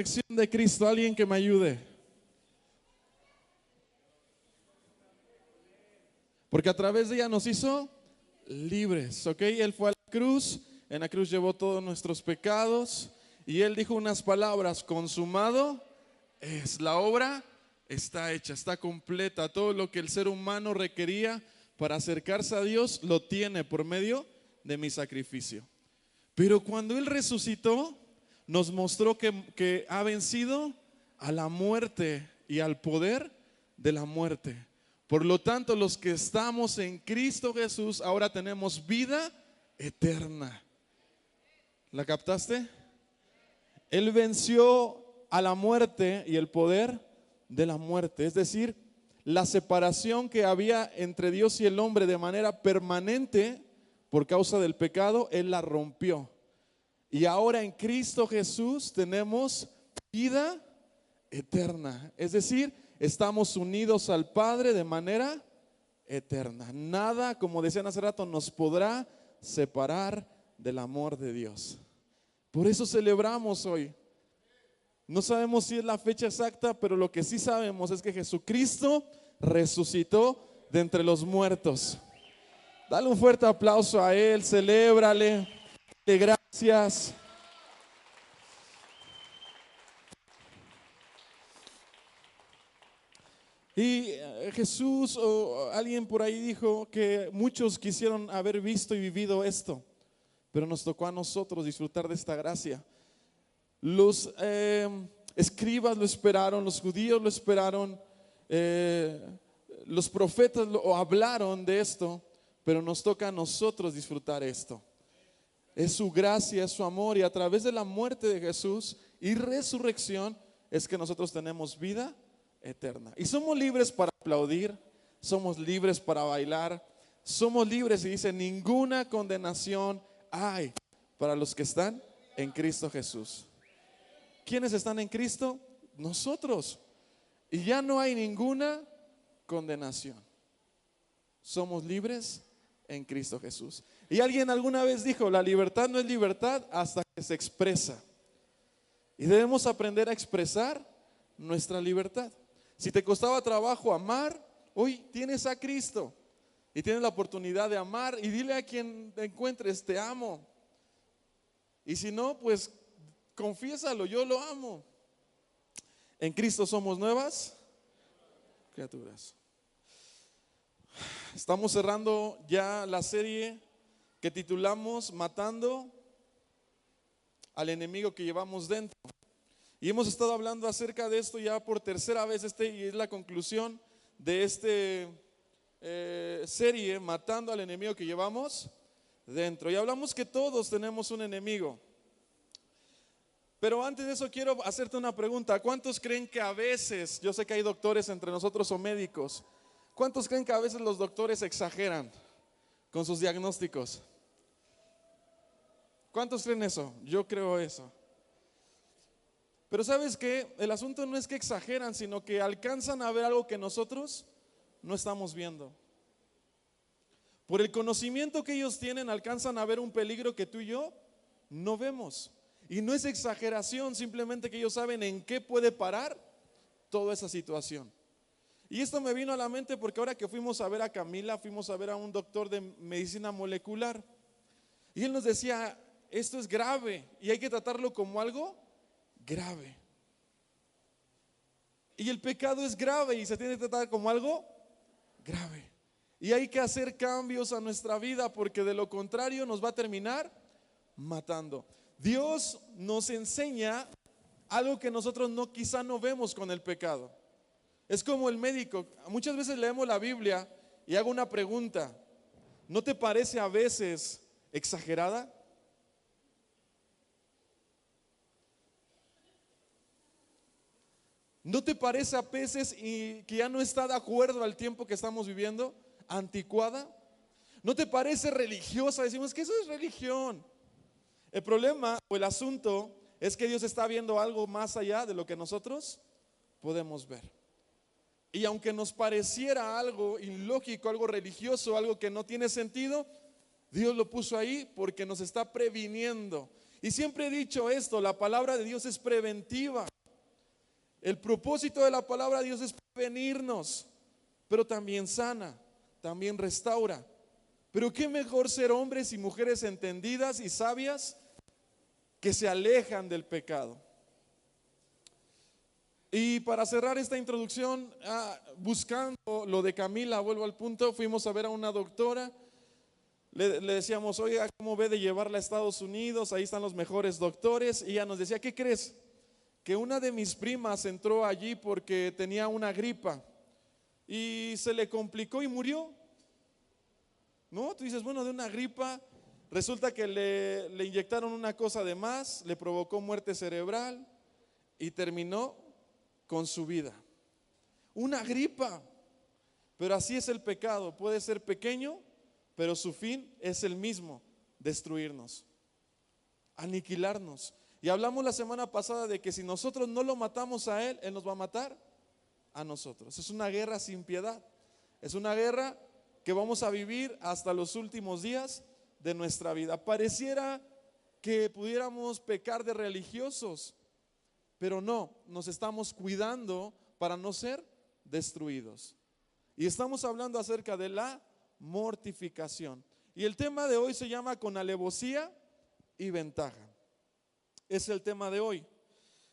resurrección de Cristo? Alguien que me ayude. Porque a través de ella nos hizo libres, ¿ok? Él fue a la cruz, en la cruz llevó todos nuestros pecados y Él dijo unas palabras: consumado es, la obra está hecha, está completa. Todo lo que el ser humano requería para acercarse a Dios lo tiene por medio de mi sacrificio. Pero cuando Él resucitó, nos mostró que ha vencido a la muerte y al poder de la muerte. Por lo tanto, los que estamos en Cristo Jesús ahora tenemos vida eterna. ¿La captaste? Él venció a la muerte y el poder de la muerte. Es decir, la separación que había entre Dios y el hombre de manera permanente por causa del pecado, Él la rompió. Y ahora en Cristo Jesús tenemos vida eterna. Es decir, estamos unidos al Padre de manera eterna. Nada, como decían hace rato, nos podrá separar del amor de Dios. Por eso celebramos hoy. No sabemos si es la fecha exacta, pero lo que sí sabemos es que Jesucristo resucitó de entre los muertos. Dale un fuerte aplauso a Él, celébrale, dale gracias. Y Jesús o alguien por ahí dijo que muchos quisieron haber visto y vivido esto, pero nos tocó a nosotros disfrutar de esta gracia. Los escribas lo esperaron, los judíos lo esperaron, los profetas hablaron de esto, pero nos toca a nosotros disfrutar esto. Es su gracia, es su amor, y a través de la muerte de Jesús y resurrección es que nosotros tenemos vida eterna. Y somos libres para aplaudir, somos libres para bailar, somos libres, y dice: ninguna condenación hay para los que están en Cristo Jesús. ¿Quiénes están en Cristo? Nosotros. Y ya no hay ninguna condenación. Somos libres en Cristo Jesús. Y alguien alguna vez dijo: la libertad no es libertad hasta que se expresa. Y debemos aprender a expresar nuestra libertad. Si te costaba trabajo amar, hoy tienes a Cristo y tienes la oportunidad de amar, y dile a quien te encuentres: te amo. Y si no, pues confiésalo: yo lo amo. En Cristo somos nuevas criaturas. Estamos cerrando ya la serie que titulamos Matando al enemigo que llevamos dentro. Y hemos estado hablando acerca de esto ya por tercera vez, y es la conclusión de esta serie, Matando al enemigo que llevamos dentro. Y hablamos que todos tenemos un enemigo. Pero antes de eso quiero hacerte una pregunta. ¿Cuántos creen que a veces, yo sé que hay doctores entre nosotros o médicos, cuántos creen que a veces los doctores exageran con sus diagnósticos? ¿Cuántos creen eso? Yo creo eso. Pero ¿sabes qué? El asunto no es que exageran, sino que alcanzan a ver algo que nosotros no estamos viendo. Por el conocimiento que ellos tienen, alcanzan a ver un peligro que tú y yo no vemos. Y no es exageración, simplemente que ellos saben en qué puede parar toda esa situación. Y esto me vino a la mente porque ahora que fuimos a ver a Camila, fuimos a ver a un doctor de medicina molecular. Y él nos decía: esto es grave y hay que tratarlo como algo grave. Y el pecado es grave y se tiene que tratar como algo grave. Y hay que hacer cambios a nuestra vida, porque de lo contrario nos va a terminar matando. Dios nos enseña algo que nosotros quizá no vemos con el pecado. Es como el médico. Muchas veces leemos la Biblia y hago una pregunta: ¿no te parece a veces exagerada? ¿No te parece a veces y que ya no está de acuerdo al tiempo que estamos viviendo? ¿Anticuada? ¿No te parece religiosa? Decimos que eso es religión. El problema o el asunto es que Dios está viendo algo más allá de lo que nosotros podemos ver. Y aunque nos pareciera algo ilógico, algo religioso, algo que no tiene sentido, Dios lo puso ahí porque nos está previniendo. Y siempre he dicho esto: la palabra de Dios es preventiva. El propósito de la palabra de Dios es prevenirnos, pero también sana, también restaura. Pero qué mejor ser hombres y mujeres entendidas y sabias que se alejan del pecado. Y para cerrar esta introducción, buscando lo de Camila, vuelvo al punto, fuimos a ver a una doctora, le decíamos, oiga, ¿cómo ve de llevarla a Estados Unidos? Ahí están los mejores doctores. Y ella nos decía, ¿qué crees? Que una de mis primas entró allí porque tenía una gripa y se le complicó y murió. ¿No? Tú dices, bueno, de una gripa, resulta que le inyectaron una cosa de más, le provocó muerte cerebral y terminó con su vida. Una gripa. Pero así es el pecado, puede ser pequeño, pero su fin es el mismo, destruirnos, aniquilarnos. Y hablamos la semana pasada de que si nosotros no lo matamos a él, él nos va a matar a nosotros. Es una guerra sin piedad, es una guerra que vamos a vivir hasta los últimos días de nuestra vida. Pareciera que pudiéramos pecar de religiosos, pero no, nos estamos cuidando para no ser destruidos. Y estamos hablando acerca de la mortificación. Y el tema de hoy se llama con alevosía y ventaja. Es el tema de hoy.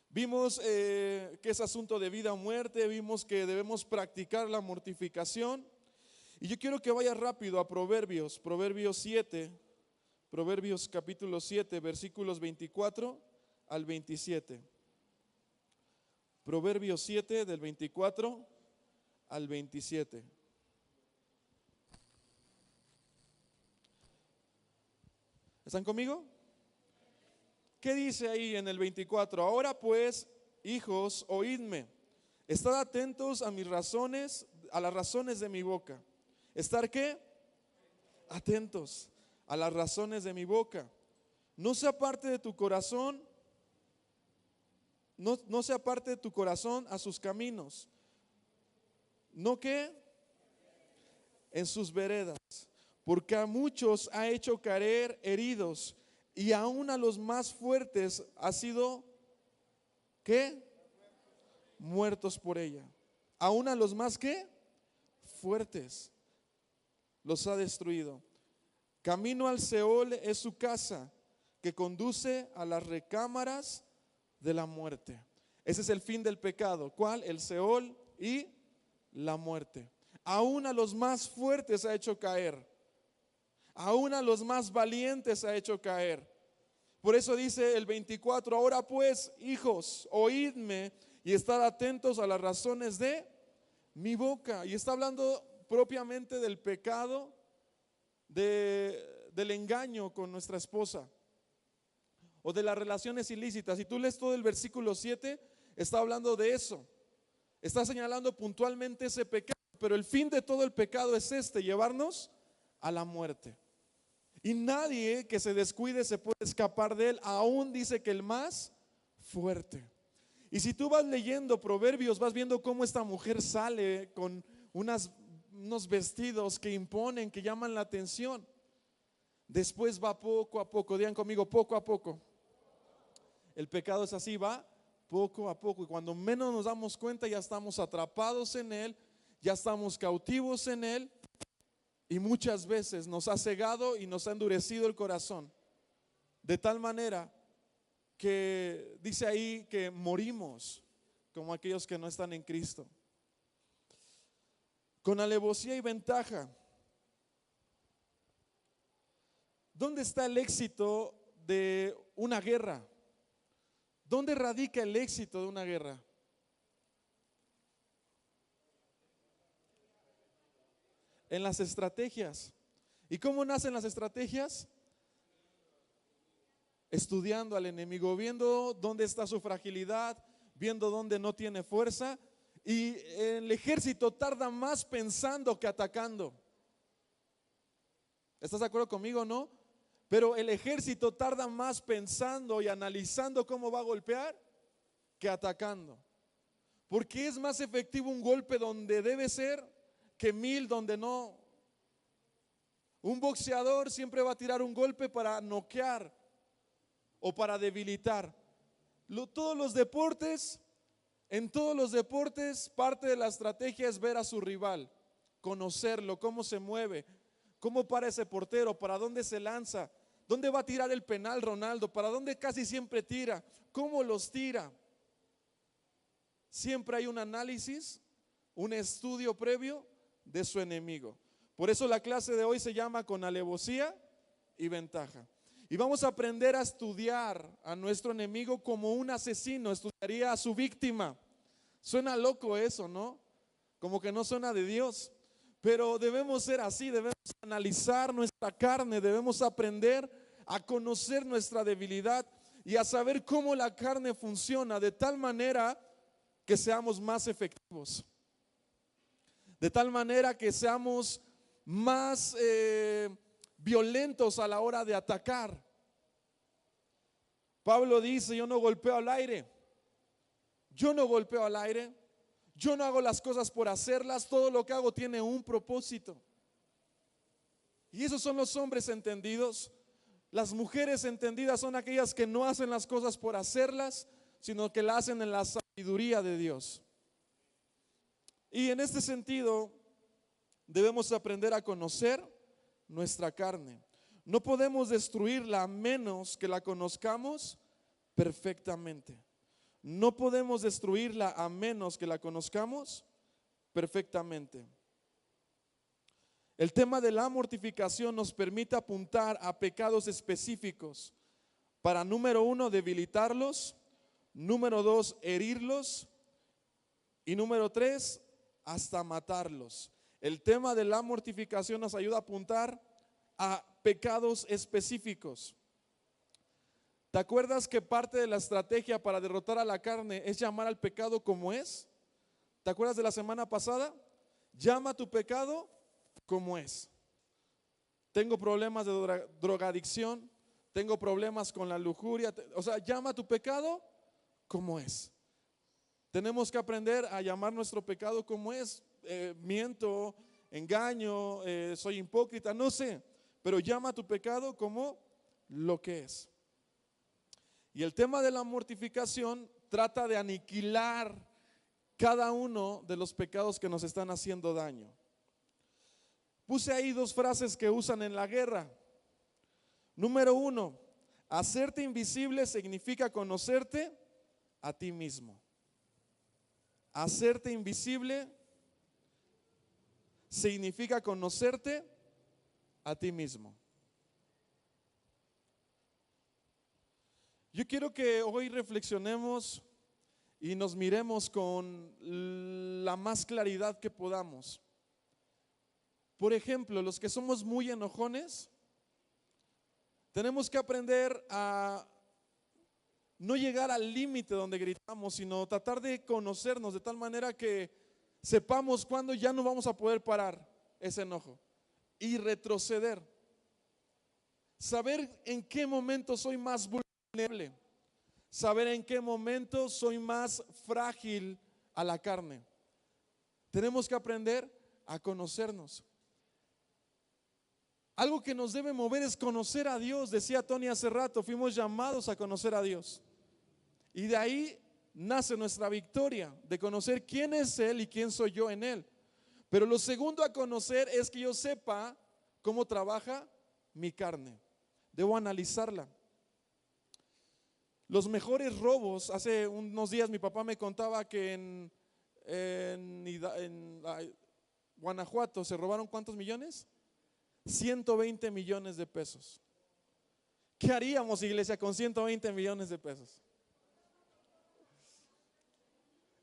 Vimos que es asunto de vida o muerte, vimos que debemos practicar la mortificación. Y yo quiero que vaya rápido a Proverbios 7, Proverbios capítulo 7, versículos 24 al 27. Proverbios 7 del 24 al 27. ¿Están conmigo? ¿Qué dice ahí en el 24? Ahora pues, hijos, oídme, estad atentos a mis razones, a las razones de mi boca. ¿Estar qué? Atentos a las razones de mi boca. No se aparte de tu corazón, no se aparte de tu corazón a sus caminos. ¿No qué? En sus veredas. Porque a muchos ha hecho caer heridos y aún a los más fuertes ha sido, ¿qué? Muertos por ella. Aún a los más, ¿qué? Fuertes los ha destruido. Camino al Seol es su casa, que conduce a las recámaras de la muerte. Ese es el fin del pecado. ¿Cuál? El Seol y la muerte. Aún a los más fuertes ha hecho caer. Aún a los más valientes ha hecho caer. Por eso dice el 24, ahora pues, hijos, oídme y estad atentos a las razones de mi boca. Y está hablando propiamente del pecado, del engaño con nuestra esposa o de las relaciones ilícitas. Si tú lees todo el versículo 7, está hablando de eso. Está señalando puntualmente ese pecado, pero el fin de todo el pecado es llevarnos a la muerte. Y nadie que se descuide se puede escapar de él, aún dice que el más fuerte. Y si tú vas leyendo Proverbios, vas viendo cómo esta mujer sale con unos vestidos que imponen, que llaman la atención. Después va poco a poco, digan conmigo, poco a poco. El pecado es así, va poco a poco. Y cuando menos nos damos cuenta, ya estamos atrapados en él, ya estamos cautivos en él. Y muchas veces nos ha cegado y nos ha endurecido el corazón, de tal manera que dice ahí que morimos como aquellos que no están en Cristo. Con alevosía y ventaja. ¿Dónde está el éxito de una guerra? ¿Dónde radica el éxito de una guerra? En las estrategias. ¿Y cómo nacen las estrategias? Estudiando al enemigo, viendo dónde está su fragilidad, viendo dónde no tiene fuerza. Y el ejército tarda más pensando que atacando. ¿Estás de acuerdo conmigo, no? Pero el ejército tarda más pensando y analizando cómo va a golpear que atacando. Porque es más efectivo un golpe donde debe ser que 1000 donde no. Un boxeador siempre va a tirar un golpe para noquear o para debilitar. Todos los deportes En todos los deportes, parte de la estrategia es ver a su rival, conocerlo, cómo se mueve, cómo para ese portero, para dónde se lanza, dónde va a tirar el penal Ronaldo, para dónde casi siempre tira, cómo los tira. Siempre hay un análisis, un estudio previo de su enemigo. Por eso la clase de hoy se llama con alevosía y ventaja. Y vamos a aprender a estudiar a nuestro enemigo como un asesino estudiaría a su víctima. Suena loco eso, ¿no? Como que no suena de Dios. Pero debemos ser así, debemos analizar nuestra carne, debemos aprender a conocer nuestra debilidad y a saber cómo la carne funciona de tal manera que seamos más efectivos. De tal manera que seamos más violentos a la hora de atacar. Pablo dice, yo no golpeo al aire. Yo no golpeo al aire. Yo no hago las cosas por hacerlas. Todo lo que hago tiene un propósito. Y esos son los hombres entendidos. Las mujeres entendidas son aquellas que no hacen las cosas por hacerlas, sino que las hacen en la sabiduría de Dios. Y en este sentido, debemos aprender a conocer nuestra carne. No podemos destruirla a menos que la conozcamos perfectamente. No podemos destruirla a menos que la conozcamos perfectamente. El tema de la mortificación nos permite apuntar a pecados específicos para, número 1, debilitarlos, número 2, herirlos y número 3, hasta matarlos. El tema de la mortificación nos ayuda a apuntar a pecados específicos. ¿Te acuerdas que parte de la estrategia para derrotar a la carne es llamar al pecado como es? ¿Te acuerdas de la semana pasada? Llama tu pecado como es. Tengo problemas de drogadicción, tengo problemas con la lujuria, o sea, llama tu pecado como es. Tenemos que aprender a llamar nuestro pecado como es. Miento, engaño, soy hipócrita, no sé, pero llama tu pecado como lo que es. Y el tema de la mortificación trata de aniquilar cada uno de los pecados que nos están haciendo daño. Puse ahí 2 frases que usan en la guerra. Número 1, hacerte invisible significa conocerte a ti mismo. Hacerte invisible significa conocerte a ti mismo. Yo quiero que hoy reflexionemos y nos miremos con la más claridad que podamos. Por ejemplo, los que somos muy enojones, tenemos que aprender a no llegar al límite donde gritamos, sino tratar de conocernos de tal manera que sepamos cuándo ya no vamos a poder parar ese enojo y retroceder. Saber en qué momento soy más vulnerable, saber en qué momento soy más frágil a la carne. Tenemos que aprender a conocernos. Algo que nos debe mover es conocer a Dios. Decía Tony hace rato, fuimos llamados a conocer a Dios. Y de ahí nace nuestra victoria, de conocer quién es Él y quién soy yo en Él. Pero lo segundo a conocer es que yo sepa cómo trabaja mi carne. Debo analizarla. Los mejores robos, hace unos días mi papá me contaba que en Guanajuato se robaron ¿cuántos millones? 120 millones de pesos. ¿Qué haríamos, iglesia, con 120 millones de pesos?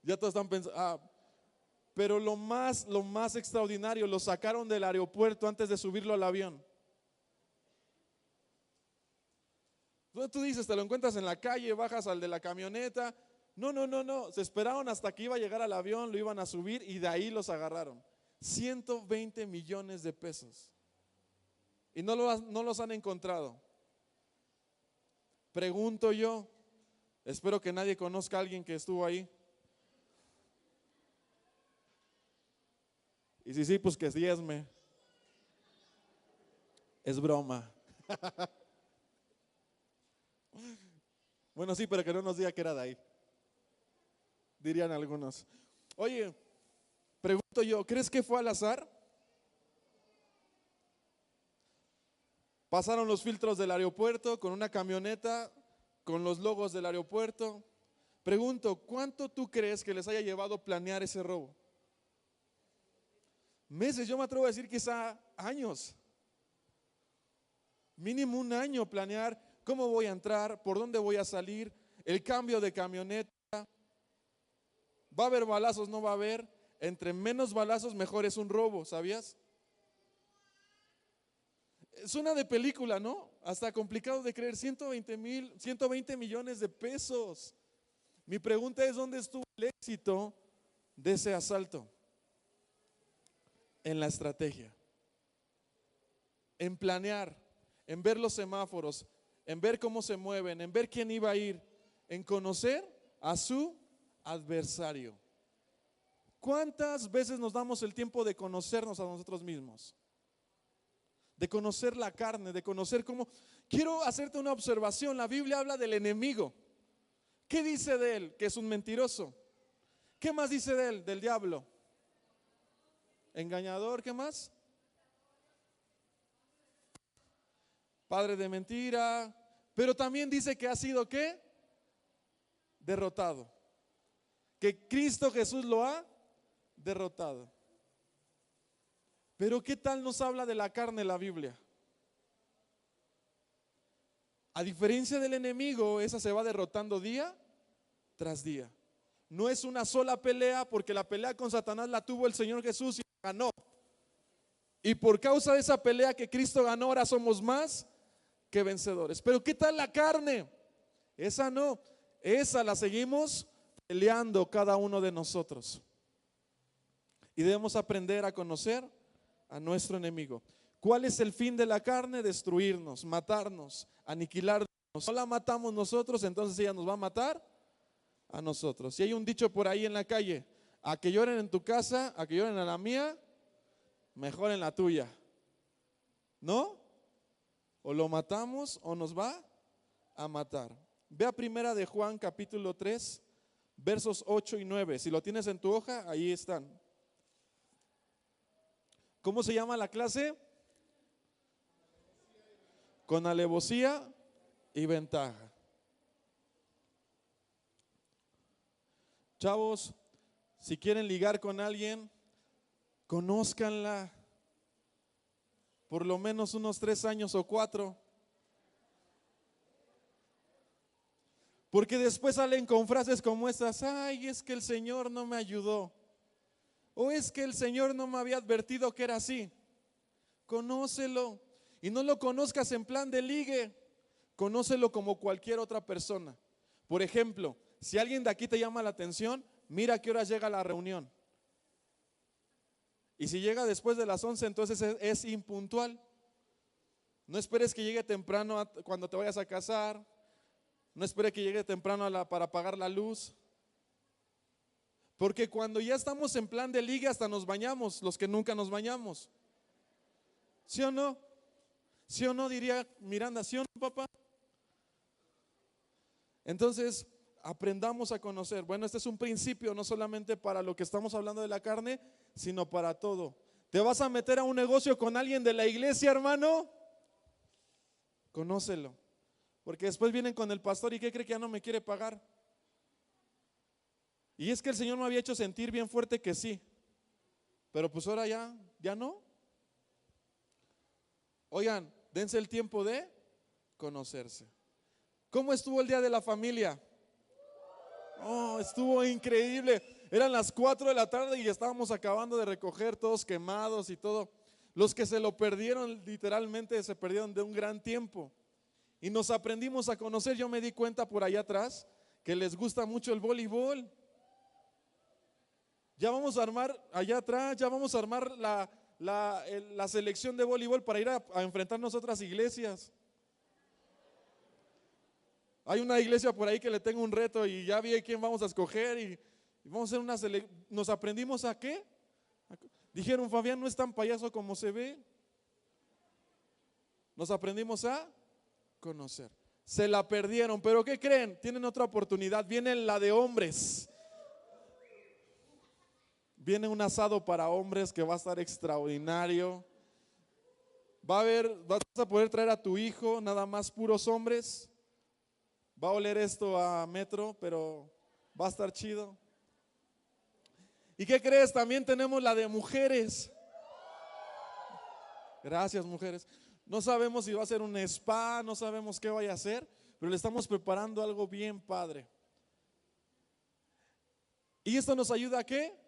Ya todos están pensando, pero lo más extraordinario, lo sacaron del aeropuerto antes de subirlo al avión. Tú dices, te lo encuentras en la calle, bajas al de la camioneta. No, se esperaron hasta que iba a llegar al avión, lo iban a subir y de ahí los agarraron. 120 millones de pesos. Y no los han encontrado. Pregunto yo, espero que nadie conozca a alguien que estuvo ahí. Y si sí, pues que diezme. Es broma. Bueno, sí, pero que no nos diga que era de ahí. dirían algunos. Oye, pregunto yo, ¿crees que fue al azar? Pasaron los filtros del aeropuerto con una camioneta, con los logos del aeropuerto. Pregunto, ¿cuánto tú crees que les haya llevado planear ese robo? Meses, yo me atrevo a decir quizá años. Mínimo un año planear cómo voy a entrar, por dónde voy a salir, el cambio de camioneta. ¿Va a haber balazos? ¿No va a haber? Entre menos balazos, mejor es un robo, ¿sabías? Suena de película, ¿no? Hasta complicado de creer, 120 millones de pesos. Mi pregunta es, ¿dónde estuvo el éxito de ese asalto? En la estrategia, en planear, en ver los semáforos, en ver cómo se mueven, en ver quién iba a ir, en conocer a su adversario. ¿Cuántas veces nos damos el tiempo de conocernos a nosotros mismos? De conocer la carne, de conocer cómo. Quiero hacerte una observación. La Biblia habla del enemigo. ¿Qué dice de él? Que es un mentiroso. ¿Qué más dice de él? Del diablo. Engañador, ¿qué más? Padre de mentira. Pero también dice que ha sido ¿qué? Derrotado. Que Cristo Jesús lo ha derrotado. Pero ¿qué tal nos habla de la carne la Biblia? A diferencia del enemigo, esa se va derrotando día tras día. No es una sola pelea, porque la pelea con Satanás la tuvo el Señor Jesús y ganó. Y por causa de esa pelea que Cristo ganó, ahora somos más que vencedores. Pero ¿qué tal la carne? Esa no, esa la seguimos peleando cada uno de nosotros. Y debemos aprender a conocer a nuestro enemigo. ¿Cuál es el fin de la carne? Destruirnos, matarnos, aniquilarnos. No la matamos nosotros, entonces ella nos va a matar a nosotros. Si hay un dicho por ahí en la calle, a que lloren en tu casa, a que lloren en la mía, mejor en la tuya. ¿No? O lo matamos o nos va a matar. Ve a Primera de Juan capítulo 3, versos 8 y 9. Si lo tienes en tu hoja, ahí están. ¿Cómo se llama la clase? Con alevosía y ventaja. Chavos, si quieren ligar con alguien, conózcanla por lo menos unos 3 años o 4. Porque después salen con frases como estas: ay, es que el Señor no me ayudó. O es que el Señor no me había advertido que era así. Conócelo. Y no lo conozcas en plan de ligue. Conócelo como cualquier otra persona. Por ejemplo, si alguien de aquí te llama la atención, mira a qué hora llega la reunión. Y si llega después de las 11, entonces es impuntual. No esperes que llegue temprano cuando te vayas a casar. No esperes que llegue temprano para apagar la luz. Porque cuando ya estamos en plan de liga, hasta nos bañamos, los que nunca nos bañamos. ¿Sí o no? ¿Sí o no? Diría Miranda, ¿sí o no, papá? Entonces, aprendamos a conocer. Bueno, este es un principio no solamente para lo que estamos hablando de la carne, sino para todo. ¿Te vas a meter a un negocio con alguien de la iglesia, hermano? Conócelo. Porque después vienen con el pastor y ¿qué cree que ya no me quiere pagar? Y es que el Señor me había hecho sentir bien fuerte que sí, pero pues ahora ya no. Oigan, dense el tiempo de conocerse. ¿Cómo estuvo el día de la familia? Oh, estuvo increíble. Eran las 4 de la tarde y estábamos acabando de recoger, todos quemados y todo. Los que se lo perdieron, literalmente se perdieron de un gran tiempo. Y nos aprendimos a conocer. Yo me di cuenta por allá atrás que les gusta mucho el voleibol. Ya vamos a armar allá atrás, ya vamos a armar la selección de voleibol para ir a enfrentarnos a otras iglesias. Hay una iglesia por ahí que le tengo un reto y ya vi a quién vamos a escoger y vamos a hacer una selección. ¿Nos aprendimos a qué? Dijeron, Fabián no es tan payaso como se ve. Nos aprendimos a conocer. Se la perdieron, pero ¿qué creen? Tienen otra oportunidad, viene la de hombres. Viene un asado para hombres que va a estar extraordinario. Vas a poder traer a tu hijo, nada más puros hombres. Va a oler esto a metro, pero va a estar chido. ¿Y qué crees? También tenemos la de mujeres. Gracias, mujeres. No sabemos si va a ser un spa, no sabemos qué vaya a ser, pero le estamos preparando algo bien padre. ¿Y esto nos ayuda a qué?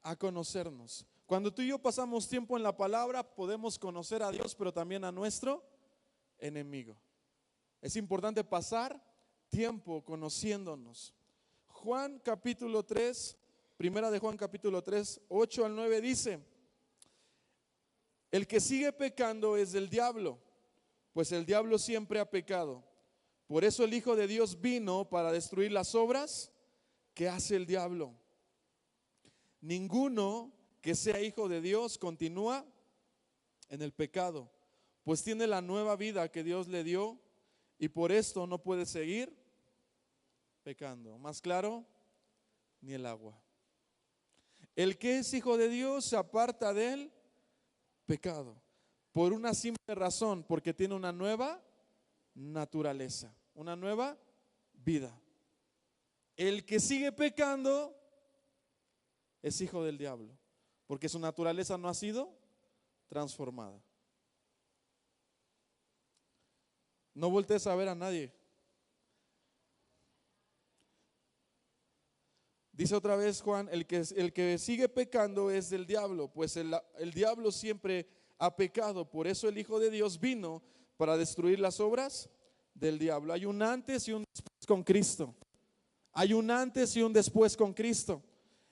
A conocernos. Cuando tú y yo pasamos tiempo en la palabra, podemos conocer a Dios, pero también a nuestro enemigo. Es importante pasar tiempo conociéndonos. Juan capítulo 3, primera de Juan capítulo 3, 8 al 9 dice: el que sigue pecando es del diablo, pues el diablo siempre ha pecado. Por eso el Hijo de Dios vino para destruir las obras que hace el diablo. Ninguno que sea hijo de Dios continúa en el pecado, pues tiene la nueva vida que Dios le dio y por esto no puede seguir pecando. Más claro, ni el agua. El que es hijo de Dios se aparta del pecado por una simple razón, porque tiene una nueva naturaleza, una nueva vida. El que sigue pecando es hijo del diablo, porque su naturaleza no ha sido transformada. No voltees a ver a nadie. Dice otra vez Juan: el que sigue pecando es del diablo, pues el diablo siempre ha pecado. Por eso el Hijo de Dios vino para destruir las obras del diablo. Hay un antes y un después con Cristo. Hay un antes y un después con Cristo.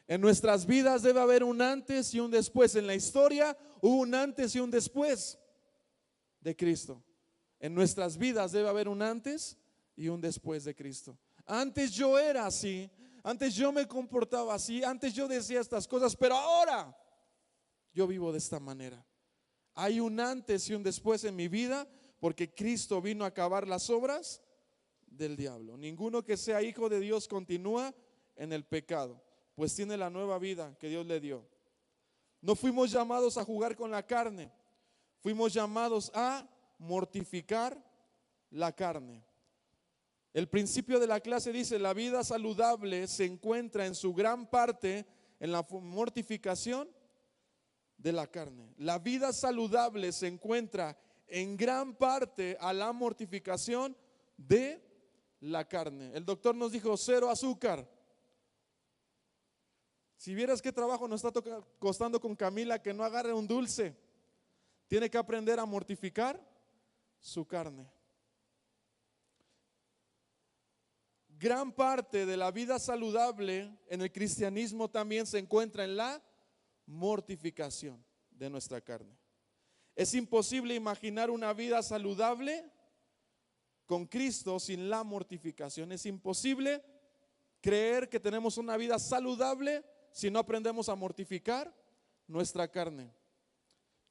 En nuestras vidas debe haber un antes y un después. En la historia hubo un antes y un después de Cristo. En nuestras vidas debe haber un antes y un después de Cristo. Antes yo era así, antes yo me comportaba así, antes yo decía estas cosas, pero ahora yo vivo de esta manera. Hay un antes y un después en mi vida, porque Cristo vino a acabar las obras del diablo. Ninguno que sea hijo de Dios continúa en el pecado, pues tiene la nueva vida que Dios le dio. No fuimos llamados a jugar con la carne, fuimos llamados a mortificar la carne. El principio de la clase dice: la vida saludable se encuentra en su gran parte en la mortificación de la carne. La vida saludable se encuentra en gran parte a la mortificación de la carne. El doctor nos dijo: cero azúcar. Si vieras qué trabajo nos está costando con Camila que no agarre un dulce. Tiene que aprender a mortificar su carne. Gran parte de la vida saludable en el cristianismo también se encuentra en la mortificación de nuestra carne. Es imposible imaginar una vida saludable con Cristo sin la mortificación. Es imposible creer que tenemos una vida saludable si no aprendemos a mortificar nuestra carne.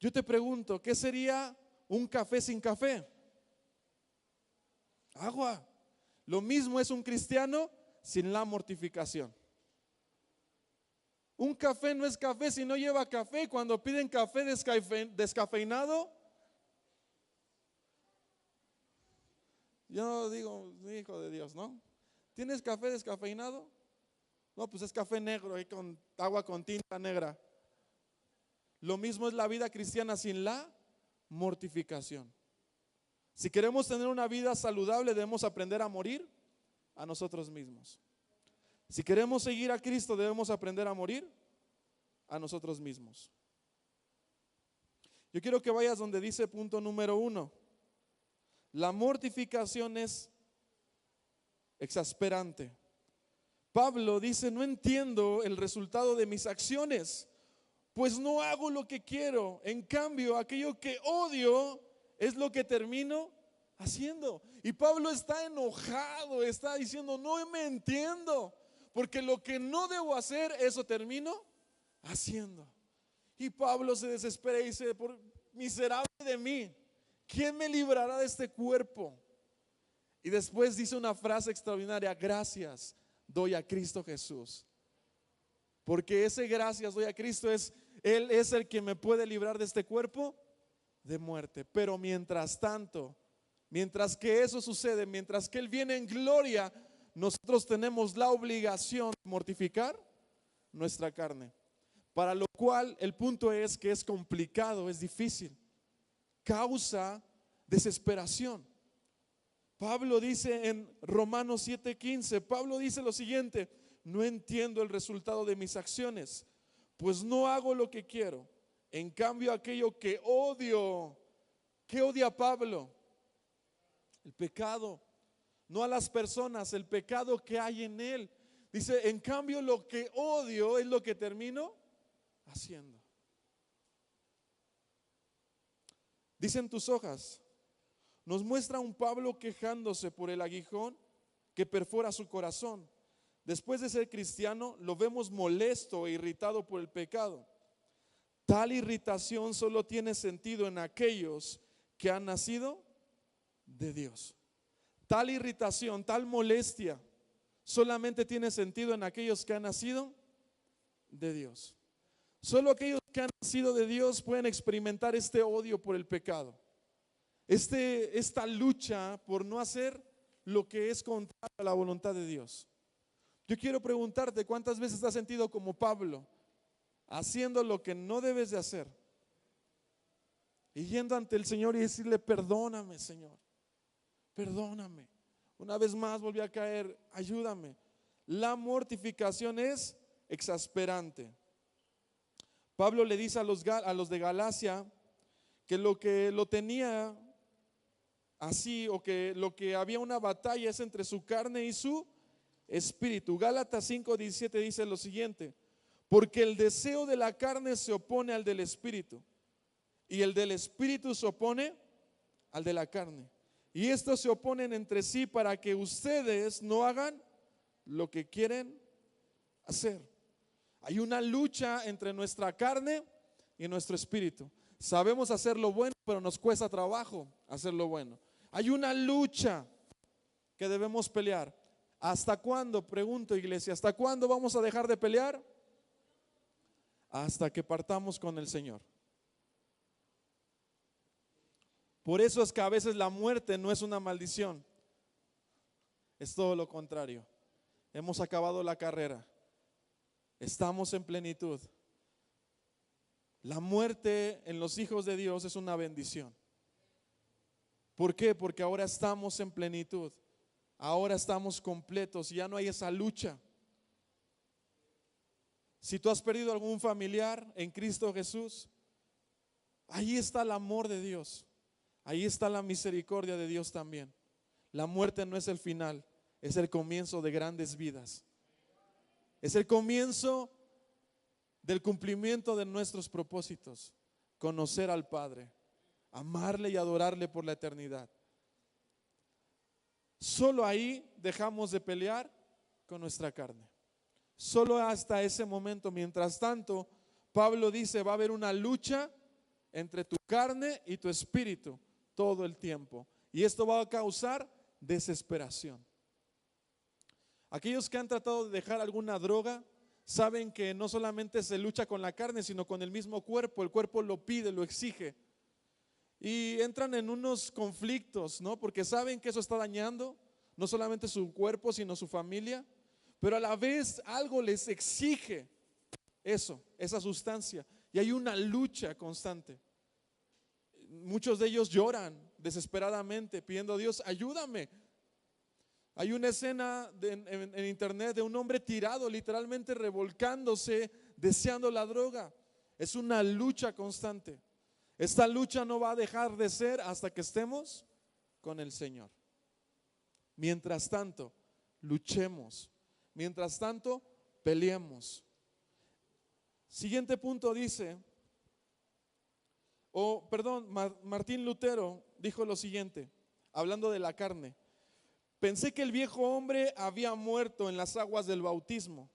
Yo te pregunto, ¿qué sería un café sin café? Agua. Lo mismo es un cristiano sin la mortificación. Un café no es café si no lleva café. Cuando piden café descafeinado, yo digo: hijo de Dios, ¿no? ¿Tienes café descafeinado? No, pues es café negro, con agua con tinta negra. Lo mismo es la vida cristiana sin la mortificación. Si queremos tener una vida saludable, debemos aprender a morir a nosotros mismos. Si queremos seguir a Cristo, debemos aprender a morir a nosotros mismos. Yo quiero que vayas donde dice punto número 1. La mortificación es exasperante. Pablo dice: no entiendo el resultado de mis acciones, pues no hago lo que quiero. En cambio, aquello que odio es lo que termino haciendo. Y Pablo está enojado, está diciendo: no me entiendo, porque lo que no debo hacer, eso termino haciendo. Y Pablo se desespera y dice: por miserable de mí, ¿quién me librará de este cuerpo? Y después dice una frase extraordinaria: gracias doy a Cristo Jesús porque ese gracias doy a Cristo Él es el que me puede librar de este cuerpo de muerte. Pero mientras tanto, mientras que eso sucede, mientras que Él viene en gloria, nosotros tenemos la obligación de mortificar nuestra carne. Para lo cual el punto es que es complicado, es difícil, causa desesperación. Pablo dice en Romanos 7:15, Pablo dice lo siguiente: no entiendo el resultado de mis acciones, pues no hago lo que quiero, en cambio aquello que odio. ¿Qué odia Pablo? El pecado, no a las personas, el pecado que hay en él. Dice, en cambio lo que odio es lo que termino haciendo. Dicen tus hojas. Nos muestra un Pablo quejándose por el aguijón que perfora su corazón. Después de ser cristiano, lo vemos molesto e irritado por el pecado. Tal irritación solo tiene sentido en aquellos que han nacido de Dios. Tal irritación, tal molestia, solamente tiene sentido en aquellos que han nacido de Dios. Solo aquellos que han nacido de Dios pueden experimentar este odio por el pecado. Esta lucha por no hacer lo que es contrario a la voluntad de Dios. Yo quiero preguntarte, ¿cuántas veces te has sentido como Pablo, haciendo lo que no debes de hacer? Y yendo ante el Señor y decirle, perdóname, Señor, perdóname. Una vez más volví a caer, ayúdame. La mortificación es exasperante. Pablo le dice a los de Galacia que lo tenía así, o que lo que había una batalla es entre su carne y su espíritu. Gálatas 5:17 dice lo siguiente: porque el deseo de la carne se opone al del espíritu, y el del espíritu se opone al de la carne, y estos se oponen entre sí para que ustedes no hagan lo que quieren hacer. Hay una lucha entre nuestra carne y nuestro espíritu. Sabemos hacer lo bueno, pero nos cuesta trabajo hacer lo bueno. Hay una lucha que debemos pelear. ¿Hasta cuándo? Pregunto, iglesia, ¿hasta cuándo vamos a dejar de pelear? Hasta que partamos con el Señor. Por eso es que a veces la muerte no es una maldición, es todo lo contrario. Hemos acabado la carrera, estamos en plenitud. La muerte en los hijos de Dios es una bendición. ¿Por qué? Porque ahora estamos en plenitud, ahora estamos completos, ya no hay esa lucha. Si tú has perdido algún familiar en Cristo Jesús, ahí está el amor de Dios, ahí está la misericordia de Dios también. La muerte no es el final, es el comienzo de grandes vidas. Es el comienzo del cumplimiento de nuestros propósitos: conocer al Padre, amarle y adorarle por la eternidad. Solo ahí dejamos de pelear con nuestra carne. Solo hasta ese momento. Mientras tanto, Pablo dice, va a haber una lucha entre tu carne y tu espíritu todo el tiempo, y esto va a causar desesperación. Aquellos que han tratado de dejar alguna droga saben que no solamente se lucha con la carne, sino con el mismo cuerpo. El cuerpo lo pide, lo exige, y entran en unos conflictos, ¿no? Porque saben que eso está dañando no solamente su cuerpo, sino su familia, pero a la vez algo les exige esa sustancia, y hay una lucha constante. Muchos de ellos lloran desesperadamente pidiendo a Dios, ayúdame. Hay una escena en internet de un hombre tirado, literalmente revolcándose, deseando la droga. Es una lucha constante. Esta lucha no va a dejar de ser hasta que estemos con el Señor. Mientras tanto, luchemos. Mientras tanto, peleemos. Siguiente punto dice, Martín Lutero dijo lo siguiente, hablando de la carne: pensé que el viejo hombre había muerto en las aguas del bautismo,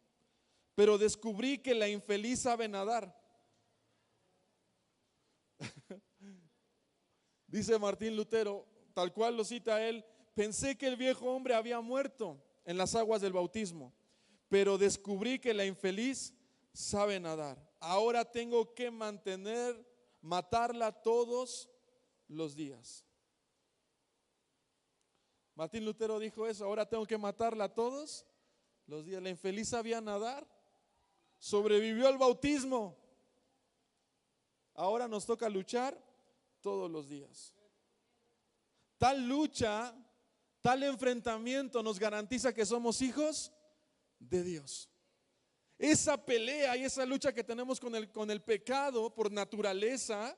pero descubrí que la infeliz sabe nadar. Dice Martín Lutero, tal cual lo cita él: pensé que el viejo hombre había muerto en las aguas del bautismo, pero descubrí que la infeliz sabe nadar. Ahora tengo que matarla todos los días. Martín Lutero dijo eso, ahora tengo que matarla todos los días. La infeliz sabía nadar, sobrevivió al bautismo. Ahora nos toca luchar todos los días. Tal lucha, tal enfrentamiento nos garantiza que somos hijos de Dios. Esa pelea y esa lucha que tenemos con el pecado por naturaleza,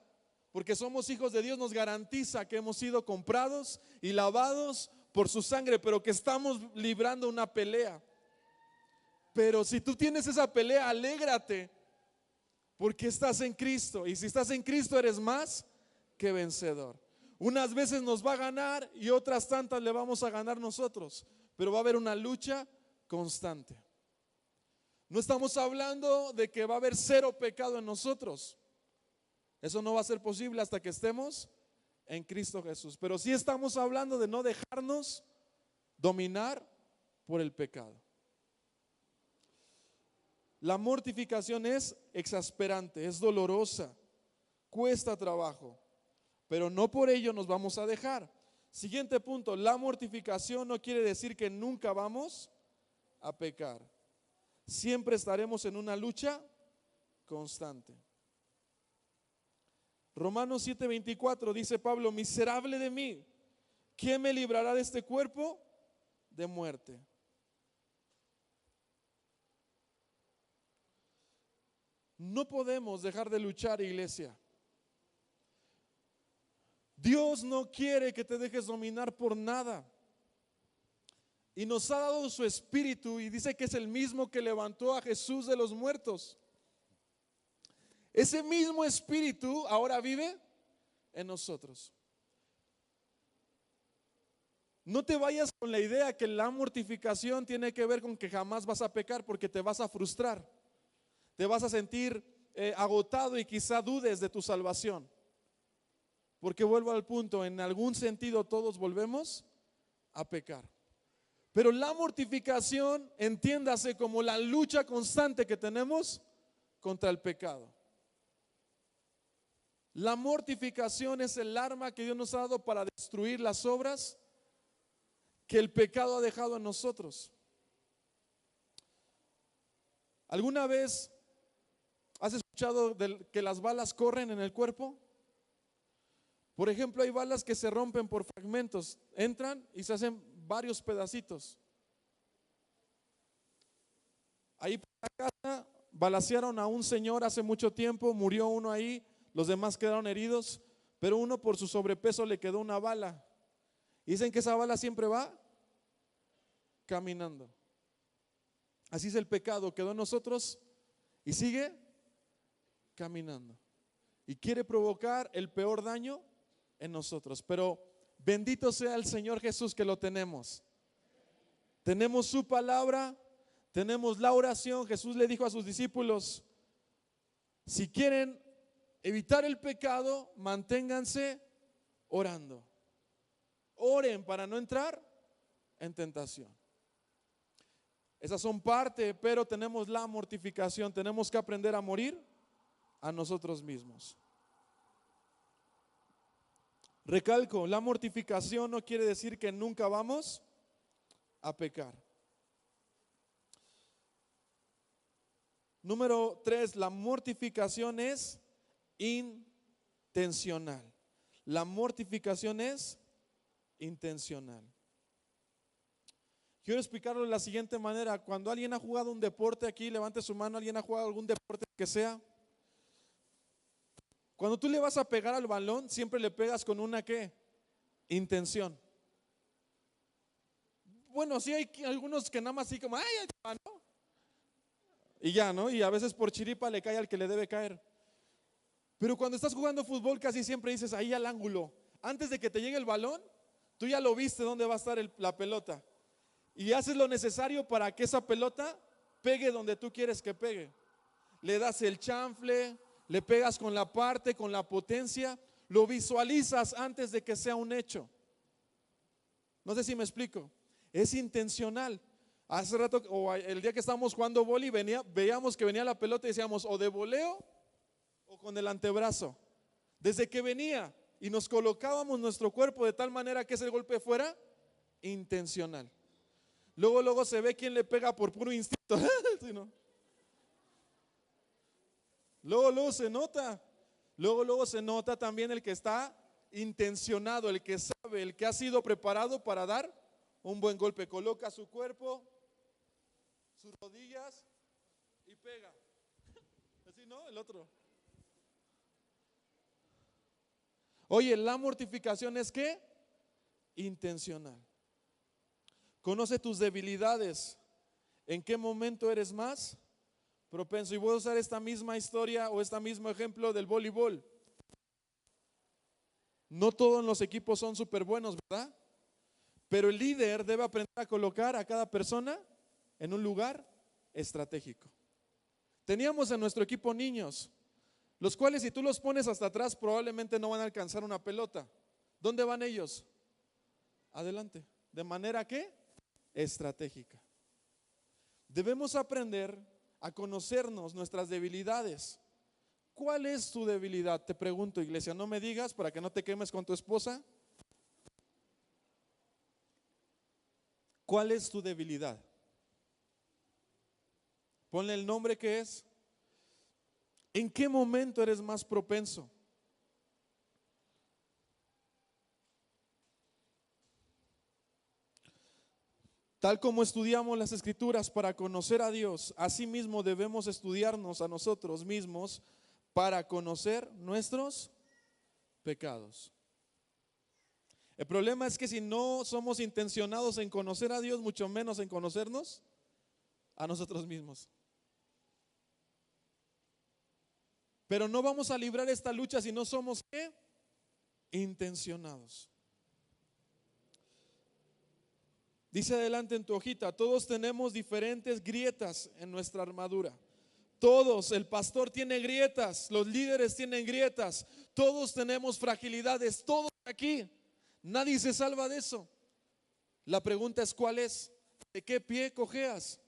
porque somos hijos de Dios, nos garantiza que hemos sido comprados y lavados por su sangre, pero que estamos librando una pelea. Pero si tú tienes esa pelea, alégrate, porque estás en Cristo, y si estás en Cristo eres más que vencedor. Unas veces nos va a ganar y otras tantas le vamos a ganar nosotros, pero va a haber una lucha constante. No estamos hablando de que va a haber cero pecado en nosotros. Eso no va a ser posible hasta que estemos en Cristo Jesús. Pero sí estamos hablando de no dejarnos dominar por el pecado. La mortificación es exasperante, es dolorosa, cuesta trabajo, pero no por ello nos vamos a dejar. Siguiente punto, la mortificación no quiere decir que nunca vamos a pecar. Siempre estaremos en una lucha constante. Romanos 7:24 dice Pablo, miserable de mí, ¿quién me librará de este cuerpo de muerte? No podemos dejar de luchar, iglesia. Dios no quiere que te dejes dominar por nada. Y nos ha dado su espíritu y dice que es el mismo que levantó a Jesús de los muertos. Ese mismo espíritu ahora vive en nosotros. No te vayas con la idea que la mortificación tiene que ver con que jamás vas a pecar, porque te vas a frustrar. Te vas a sentir agotado y quizá dudes de tu salvación. Porque vuelvo al punto, en algún sentido todos volvemos a pecar. Pero la mortificación, entiéndase como la lucha constante que tenemos contra el pecado. La mortificación es el arma que Dios nos ha dado para destruir las obras que el pecado ha dejado en nosotros. ¿Alguna vez has escuchado que las balas corren en el cuerpo? Por ejemplo, hay balas que se rompen por fragmentos, entran y se hacen varios pedacitos. Ahí por la casa balacearon a un señor hace mucho tiempo, murió uno ahí, los demás quedaron heridos, pero uno por su sobrepeso le quedó una bala. Y dicen que esa bala siempre va caminando. Así es el pecado, quedó en nosotros y sigue caminando. Y quiere provocar el peor daño en nosotros. Pero bendito sea el Señor Jesús que lo tenemos. Tenemos su palabra, tenemos la oración. Jesús le dijo a sus discípulos, si quieren evitar el pecado, manténganse orando. Oren para no entrar en tentación. Esas son parte, pero tenemos la mortificación. Tenemos que aprender a morir a nosotros mismos. Recalco, la mortificación no quiere decir que nunca vamos a pecar. Número 3, la mortificación es intencional. La mortificación es intencional. Quiero explicarlo de la siguiente manera. Cuando alguien ha jugado un deporte aquí, levante su mano, alguien ha jugado algún deporte que sea. Cuando tú le vas a pegar al balón, siempre le pegas con una ¿qué? Intención. Bueno, sí hay algunos que nada más así como, ay, ¿no? Y ya, ¿no? Y a veces por chiripa le cae al que le debe caer. Pero cuando estás jugando fútbol casi siempre dices ahí al ángulo. Antes de que te llegue el balón, tú ya lo viste dónde va a estar la pelota. Y haces lo necesario para que esa pelota pegue donde tú quieres que pegue. Le das el chanfle, le pegas con la parte, con la potencia, lo visualizas antes de que sea un hecho. No sé si me explico. Es intencional. Hace rato, el día que estábamos jugando vóley, veíamos que venía la pelota y decíamos o de voleo o con el antebrazo. Desde que venía y nos colocábamos nuestro cuerpo de tal manera que ese golpe fuera intencional. Luego se ve quién le pega por puro instinto. ¿Sí, no? Luego se nota. Luego se nota también el que está intencionado, el que sabe, el que ha sido preparado para dar un buen golpe. Coloca su cuerpo, sus rodillas y pega. Así, ¿no? El otro. Oye, la mortificación es ¿qué? Intencional. Conoce tus debilidades. ¿En qué momento eres más propenso? Y voy a usar esta misma historia o este mismo ejemplo del voleibol. No todos los equipos son súper buenos, ¿verdad? Pero el líder debe aprender a colocar a cada persona en un lugar estratégico. Teníamos en nuestro equipo niños, los cuales si tú los pones hasta atrás probablemente no van a alcanzar una pelota. ¿Dónde van ellos? Adelante. ¿De manera qué? Estratégica. Debemos aprender a conocernos nuestras debilidades. ¿Cuál es tu debilidad? Te pregunto, iglesia, no me digas para que no te quemes con tu esposa. ¿Cuál es tu debilidad? Ponle el nombre que es. ¿En qué momento eres más propenso? Tal como estudiamos las Escrituras para conocer a Dios, asimismo debemos estudiarnos a nosotros mismos para conocer nuestros pecados. El problema es que si no somos intencionados en conocer a Dios, mucho menos en conocernos a nosotros mismos. Pero no vamos a librar esta lucha si no somos ¿qué? Intencionados. Dice adelante en tu hojita, todos tenemos diferentes grietas en nuestra armadura. Todos, el pastor tiene grietas, los líderes tienen grietas, todos tenemos fragilidades, todos aquí. Nadie se salva de eso. La pregunta es ¿cuál es? ¿De qué pie cojeas?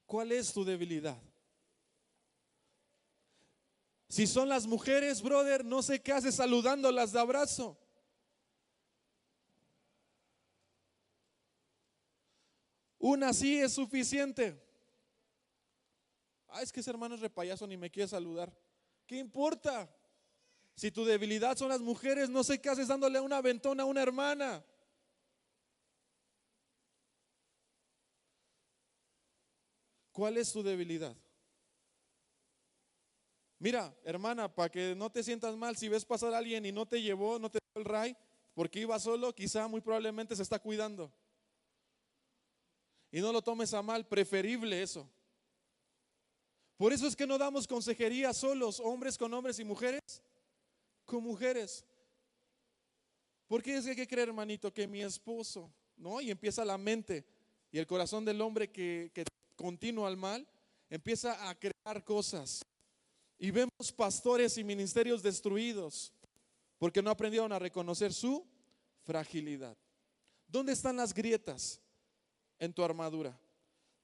¿Cuál es tu debilidad? Si son las mujeres, brother, no sé qué haces saludándolas de abrazo. Una sí es suficiente. Es que ese hermano es repayaso, ni me quiere saludar. ¿Qué importa? Si tu debilidad son las mujeres, no sé qué haces dándole un aventón a una hermana. ¿Cuál es tu debilidad? Mira, hermana, para que no te sientas mal, si ves pasar a alguien y no te llevó, no te dio el ray, porque iba solo, quizá muy probablemente se está cuidando. Y no lo tomes a mal, preferible eso. Por eso es que no damos consejería solos, hombres con hombres y mujeres con mujeres. Porque es que hay que creer, hermanito, que mi esposo, ¿no? Y empieza la mente y el corazón del hombre que continúa al mal, empieza a crear cosas. Y vemos pastores y ministerios destruidos porque no aprendieron a reconocer su fragilidad. ¿Dónde están las grietas en tu armadura?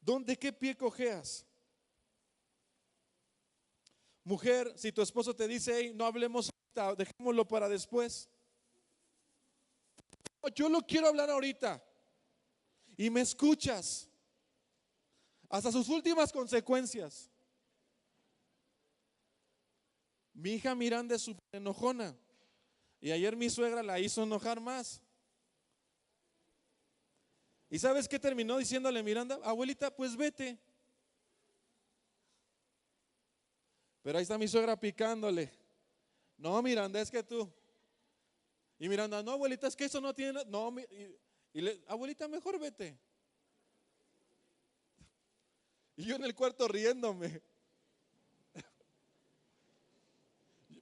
¿De qué pie cojeas? Mujer, si tu esposo te dice, hey, no hablemos ahorita, dejémoslo para después. Yo lo quiero hablar ahorita. Y me escuchas hasta sus últimas consecuencias. Mi hija Miranda es súper enojona. Y ayer mi suegra la hizo enojar más. ¿Y sabes qué terminó diciéndole Miranda? Abuelita, pues vete. Pero ahí está mi suegra picándole. No, Miranda, es que tú. Y Miranda, no, abuelita, es que eso no tiene. No, abuelita, mejor vete. Y yo en el cuarto riéndome.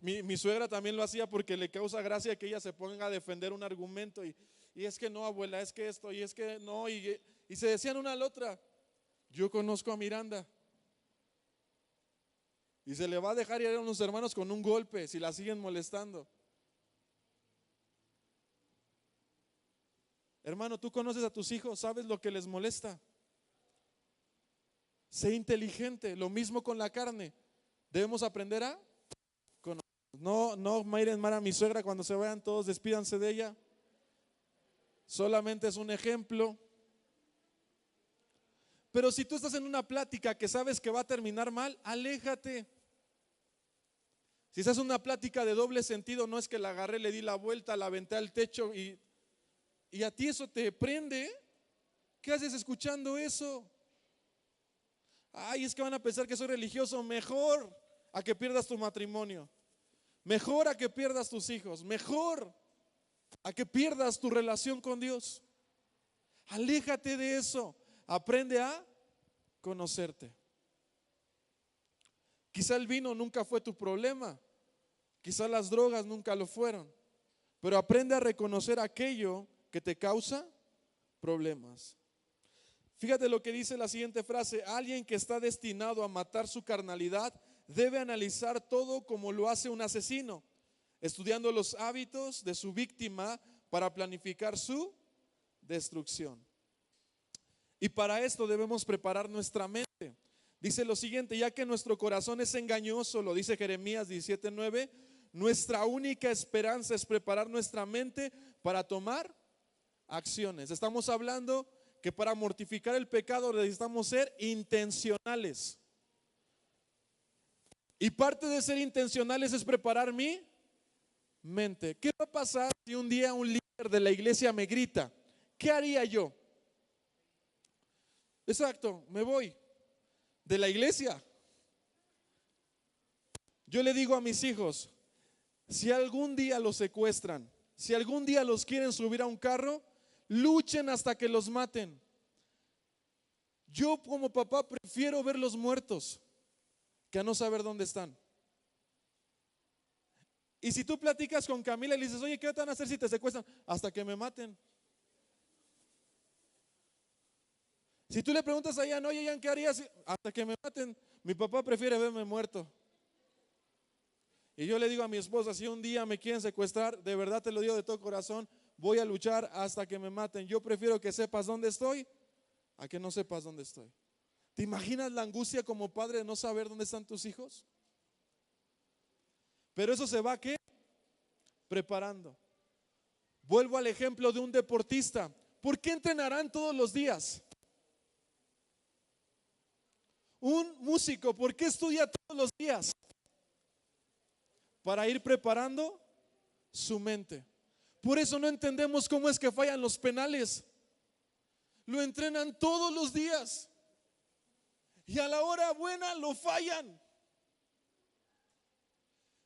Mi suegra también lo hacía porque le causa gracia que ella se ponga a defender un argumento. Y es que no, abuela, es que esto, y es que no. Y se decían una a la otra. Yo conozco a Miranda. Y se le va a dejar ir a unos hermanos con un golpe si la siguen molestando. Hermano, tú conoces a tus hijos, sabes lo que les molesta. Sé inteligente, lo mismo con la carne. Debemos aprender a conocer. No miren mal a mi suegra, cuando se vayan todos despídanse de ella. Solamente es un ejemplo. Pero si tú estás en una plática que sabes que va a terminar mal, aléjate. Si estás en una plática de doble sentido, no es que la agarré, le di la vuelta, la aventé al techo y a ti eso te prende. ¿Qué haces escuchando eso? Ay, es que van a pensar que soy religioso. Mejor a que pierdas tu matrimonio. Mejor a que pierdas tus hijos. Mejor a que pierdas tu relación con Dios. Aléjate de eso. Aprende a conocerte. Quizá el vino nunca fue tu problema. Quizá las drogas nunca lo fueron. Pero aprende a reconocer aquello que te causa problemas. Fíjate lo que dice la siguiente frase: alguien que está destinado a matar su carnalidad debe analizar todo como lo hace un asesino, estudiando los hábitos de su víctima para planificar su destrucción. Y para esto debemos preparar nuestra mente. Dice lo siguiente: ya que nuestro corazón es engañoso, lo dice Jeremías 17:9, nuestra única esperanza es preparar nuestra mente para tomar acciones. Estamos hablando que para mortificar el pecado necesitamos ser intencionales. Y parte de ser intencionales es preparar mi mente. ¿Qué va a pasar si un día un líder de la iglesia me grita? ¿Qué haría yo? Exacto, me voy de la iglesia. Yo le digo a mis hijos, si algún día los secuestran, si algún día los quieren subir a un carro, luchen hasta que los maten. Yo como papá prefiero verlos muertos que a no saber dónde están. Y si tú platicas con Camila y le dices, oye, ¿qué van a hacer si te secuestran? Hasta que me maten. Si tú le preguntas a Ian, oye, Ian, ¿qué harías? Hasta que me maten. Mi papá prefiere verme muerto. Y yo le digo a mi esposa, si un día me quieren secuestrar, de verdad te lo digo de todo corazón, voy a luchar hasta que me maten. Yo prefiero que sepas dónde estoy a que no sepas dónde estoy. ¿Te imaginas la angustia como padre de no saber dónde están tus hijos? Pero eso se va, ¿qué? Preparando. Vuelvo al ejemplo de un deportista. ¿Por qué entrenarán todos los días? Un músico, ¿por qué estudia todos los días? Para ir preparando su mente. Por eso no entendemos cómo es que fallan los penales. Lo entrenan todos los días y a la hora buena lo fallan.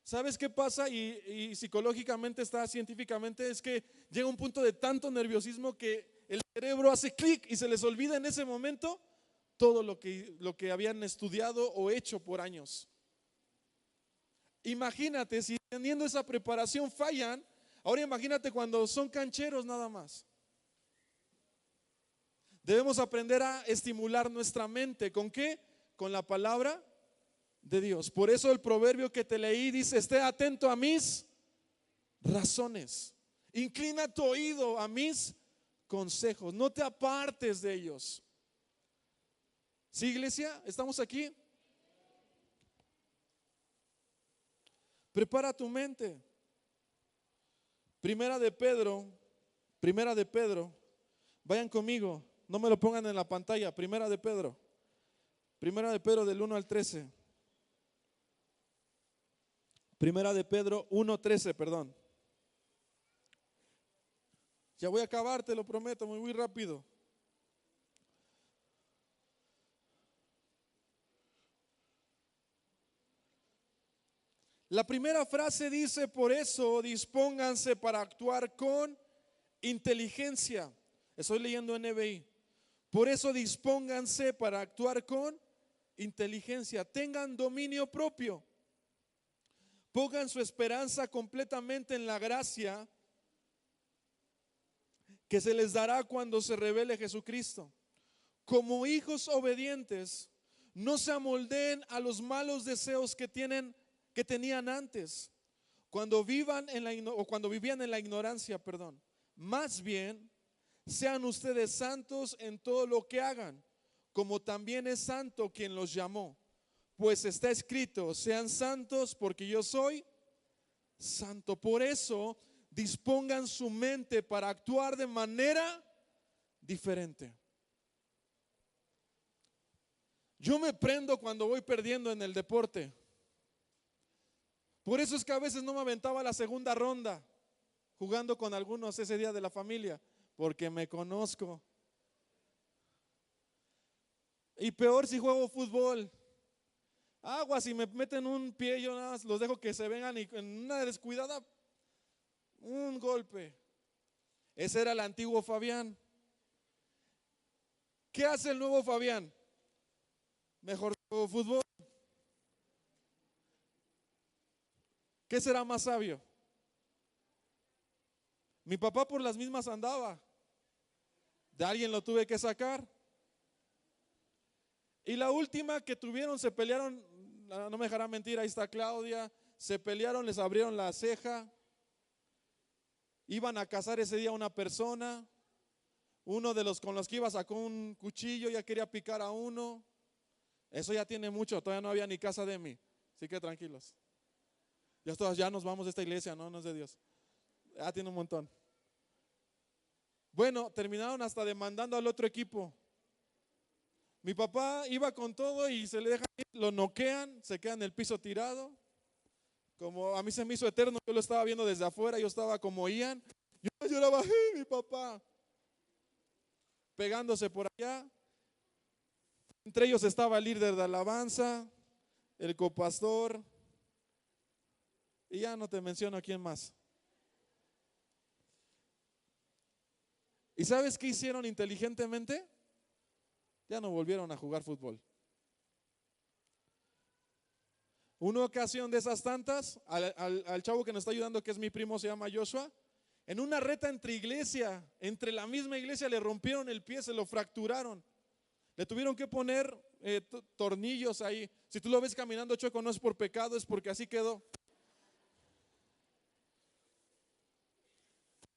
¿Sabes qué pasa? Y psicológicamente está, científicamente, es que llega un punto de tanto nerviosismo que el cerebro hace clic y se les olvida en ese momento todo lo que habían estudiado o hecho por años. Imagínate si teniendo esa preparación fallan. Ahora imagínate cuando son cancheros nada más. Debemos aprender a estimular nuestra mente. ¿Con qué? Con la palabra de Dios. Por eso el proverbio que te leí dice: esté atento a mis razones, inclina tu oído a mis consejos, no te apartes de ellos. ¿Sí, iglesia? ¿Estamos aquí? Prepara tu mente. Primera de Pedro, vayan conmigo, no me lo pongan en la pantalla. Primera de Pedro del 1 al 13. Primera de Pedro 1:13, perdón. Ya voy a acabar, te lo prometo, muy rápido. La primera frase dice: por eso dispónganse para actuar con inteligencia. Estoy leyendo NBI. Por eso dispónganse para actuar con inteligencia. Tengan dominio propio. Pongan su esperanza completamente en la gracia que se les dará cuando se revele Jesucristo. Como hijos obedientes, no se amoldeen a los malos deseos que tenían antes, cuando vivían en la ignorancia, perdón. Más bien, sean ustedes santos en todo lo que hagan, como también es santo quien los llamó. Pues está escrito, sean santos porque yo soy santo. Por eso dispongan su mente para actuar de manera diferente. Yo me prendo cuando voy perdiendo en el deporte. Por eso es que a veces no me aventaba la segunda ronda jugando con algunos ese día de la familia, porque me conozco. Y peor si juego fútbol. Aguas, si me meten un pie, yo nada más los dejo que se vengan y en una descuidada, un golpe. Ese era el antiguo Fabián. ¿Qué hace el nuevo Fabián? Mejor juego fútbol. ¿Qué será más sabio? Mi papá por las mismas andaba. De alguien lo tuve que sacar. Y la última que tuvieron, se pelearon, no me dejará mentir, ahí está Claudia, se pelearon, les abrieron la ceja, iban a cazar ese día a una persona, uno de los con los que iba sacó un cuchillo, ya quería picar a uno, eso ya tiene mucho, todavía no había ni casa de mí, así que tranquilos. Ya nos vamos de esta iglesia, no es de Dios, ya tiene un montón. Bueno, terminaron hasta demandando al otro equipo. Mi papá iba con todo y se le dejan ir, lo noquean, se queda en el piso tirado. Como a mí se me hizo eterno, yo lo estaba viendo desde afuera, yo estaba como Ian. Yo lloraba, mi papá, pegándose por allá. Entre ellos estaba el líder de alabanza, el copastor, y ya no te menciono quién más. ¿Y sabes qué hicieron inteligentemente? Ya no volvieron a jugar fútbol. Una ocasión de esas tantas, al chavo que nos está ayudando, que es mi primo, se llama Joshua, en una reta entre la misma iglesia, le rompieron el pie, se lo fracturaron. Le tuvieron que poner tornillos ahí. Si tú lo ves caminando chueco, no es por pecado, es porque así quedó.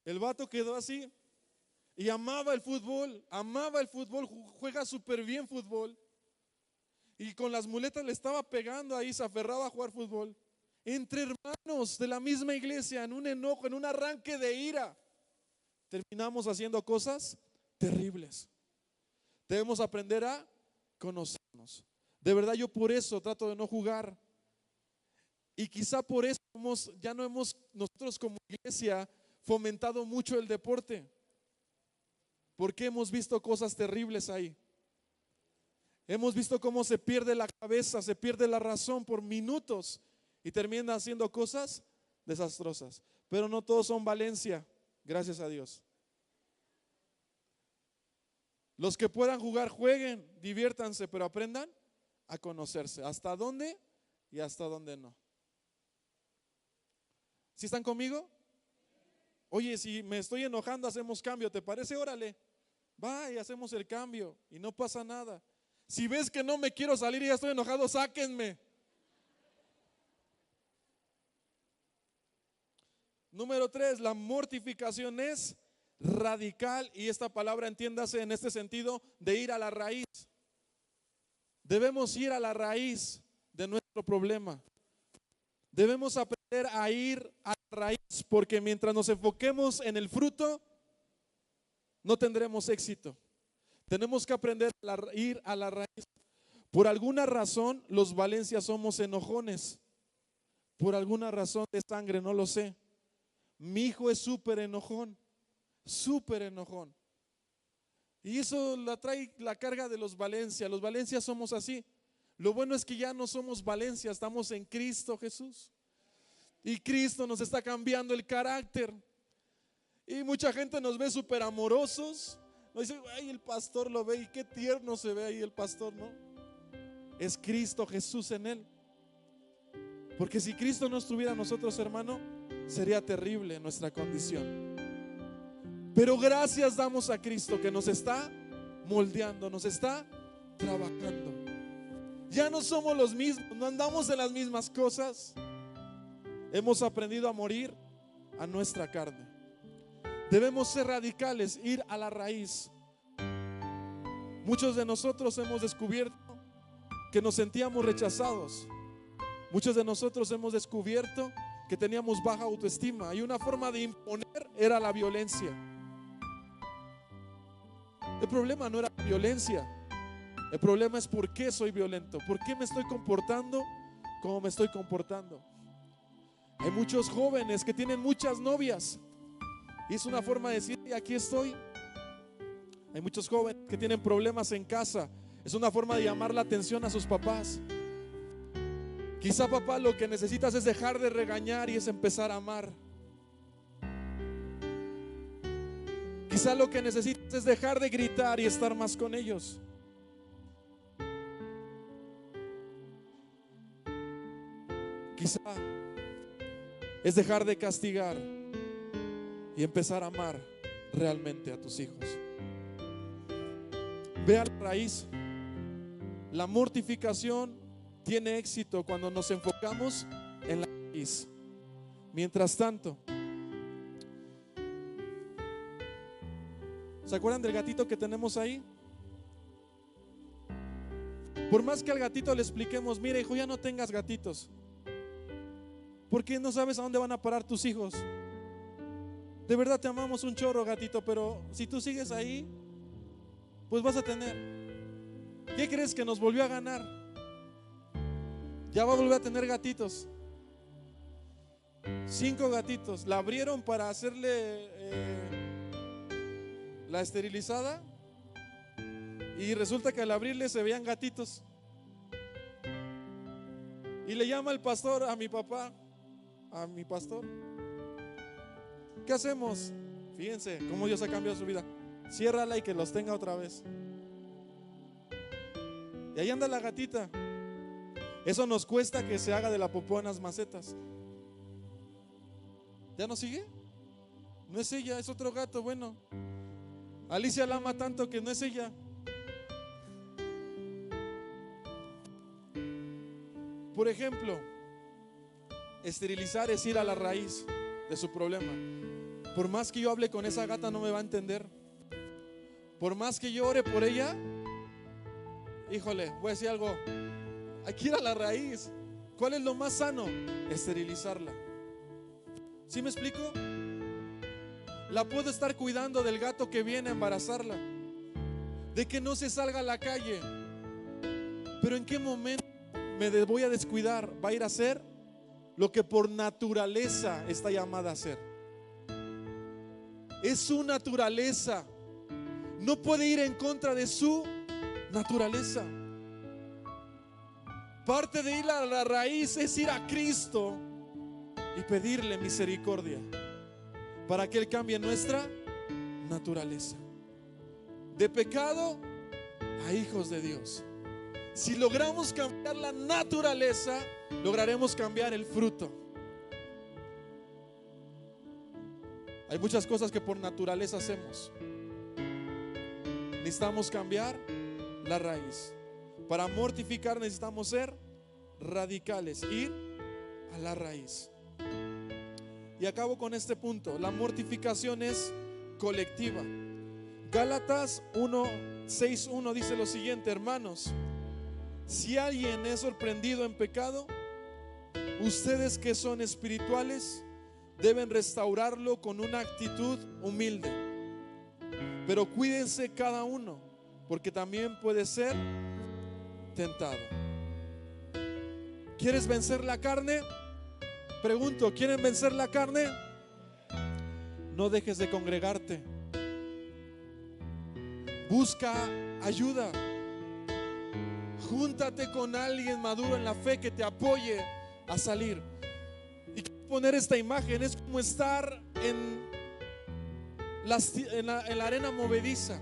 El vato quedó así y amaba el fútbol, juega súper bien fútbol. Y con las muletas le estaba pegando ahí, se aferraba a jugar fútbol. Entre hermanos de la misma iglesia, en un enojo, en un arranque de ira, terminamos haciendo cosas terribles. Debemos aprender a conocernos. De verdad, yo por eso trato de no jugar. Y quizá por eso ya no hemos nosotros como iglesia fomentado mucho el deporte, porque hemos visto cosas terribles ahí. Hemos visto cómo se pierde la cabeza, se pierde la razón por minutos y termina haciendo cosas desastrosas. Pero no todos son Valencia, gracias a Dios. Los que puedan jugar, jueguen, diviértanse, pero aprendan a conocerse. ¿Hasta dónde y hasta dónde no? ¿Sí están conmigo? Oye, si me estoy enojando, hacemos cambio, ¿te parece? Órale, va y hacemos el cambio y no pasa nada. Si ves que no me quiero salir y ya estoy enojado, sáquenme. Número 3, la mortificación es radical, y esta palabra entiéndase en este sentido de ir a la raíz. Debemos ir a la raíz de nuestro problema. Debemos aprender a ir a la raíz, porque mientras nos enfoquemos en el fruto, no tendremos éxito. Tenemos que aprender a ir a la raíz. Por alguna razón, los Valencia somos enojones. Por alguna razón de sangre, no lo sé. Mi hijo es súper enojón. Súper enojón. Y eso la trae la carga de los Valencia. Los Valencia somos así. Lo bueno es que ya no somos Valencia, estamos en Cristo Jesús. Y Cristo nos está cambiando el carácter. Y mucha gente nos ve súper amorosos. Nos dice, ay, el pastor lo ve y qué tierno se ve ahí el pastor, ¿no? Es Cristo Jesús en él. Porque si Cristo no estuviera en nosotros, hermano, sería terrible nuestra condición. Pero gracias damos a Cristo que nos está moldeando, nos está trabajando. Ya no somos los mismos, no andamos en las mismas cosas. Hemos aprendido a morir a nuestra carne. Debemos ser radicales, ir a la raíz. Muchos de nosotros hemos descubierto que nos sentíamos rechazados. Muchos de nosotros hemos descubierto que teníamos baja autoestima y una forma de imponer era la violencia. El problema no era la violencia. El problema es por qué soy violento, por qué me estoy comportando como me estoy comportando. Hay muchos jóvenes que tienen muchas novias y es una forma de decir, aquí estoy. Hay muchos jóvenes que tienen problemas en casa, es una forma de llamar la atención a sus papás. Quizá, papá, lo que necesitas es dejar de regañar y es empezar a amar. Quizá lo que necesitas es dejar de gritar y estar más con ellos. Quizá es dejar de castigar y empezar a amar realmente a tus hijos. Ve a la raíz. La mortificación tiene éxito cuando nos enfocamos en la raíz. Mientras tanto, ¿se acuerdan del gatito que tenemos ahí? Por más que al gatito le expliquemos, mira, hijo, ya no tengas gatitos, porque no sabes a dónde van a parar tus hijos. De verdad te amamos un chorro, gatito, pero si tú sigues ahí, pues vas a tener. ¿Qué crees que nos volvió a ganar? Ya va a volver a tener gatitos. 5 gatitos. La abrieron para hacerle la esterilizada y resulta que al abrirle se veían gatitos. Y le llama el pastor a mi papá, a mi pastor. ¿Qué hacemos? Fíjense cómo Dios ha cambiado su vida. Ciérrala y que los tenga otra vez. Y ahí anda la gatita. Eso nos cuesta que se haga de la popó en las macetas. ¿Ya no sigue? No es ella, es otro gato. Bueno, Alicia la ama tanto que no es ella. Por ejemplo, esterilizar es ir a la raíz de su problema. Por más que yo hable con esa gata, no me va a entender. Por más que yo ore por ella, híjole, voy a decir algo. Hay que ir a la raíz. ¿Cuál es lo más sano? Esterilizarla. ¿Sí me explico? La puedo estar cuidando del gato que viene a embarazarla, de que no se salga a la calle. Pero ¿en qué momento me voy a descuidar? Va a ir a hacer lo que por naturaleza está llamada a hacer. Es su naturaleza. No puede ir en contra de su naturaleza. Parte de ir a la raíz es ir a Cristo y pedirle misericordia para que Él cambie nuestra naturaleza. De pecado a hijos de Dios. Si logramos cambiar la naturaleza, lograremos cambiar el fruto. Hay muchas cosas que por naturaleza hacemos. Necesitamos cambiar la raíz. Para mortificar necesitamos ser radicales, ir a la raíz. Y acabo con este punto. La mortificación es colectiva. Gálatas 1:6-1 dice lo siguiente: hermanos, si alguien es sorprendido en pecado, ustedes que son espirituales deben restaurarlo con una actitud humilde. Pero cuídense cada uno, porque también puede ser tentado. ¿Quieres vencer la carne? Pregunto, ¿quieren vencer la carne? No dejes de congregarte. Busca ayuda. Júntate con alguien maduro en la fe que te apoye a salir. Y quiero poner esta imagen: es como estar en la arena movediza,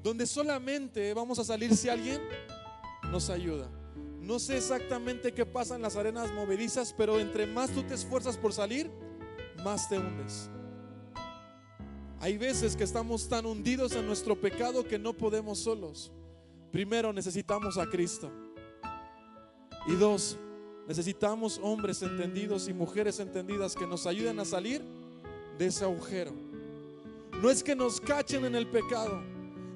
donde solamente vamos a salir si alguien nos ayuda. No sé exactamente qué pasa en las arenas movedizas, pero entre más tú te esfuerzas por salir, más te hundes. Hay veces que estamos tan hundidos en nuestro pecado que no podemos solos. Primero, necesitamos a Cristo. Y 2, necesitamos hombres entendidos y mujeres entendidas que nos ayuden a salir de ese agujero. No es que nos cachen en el pecado.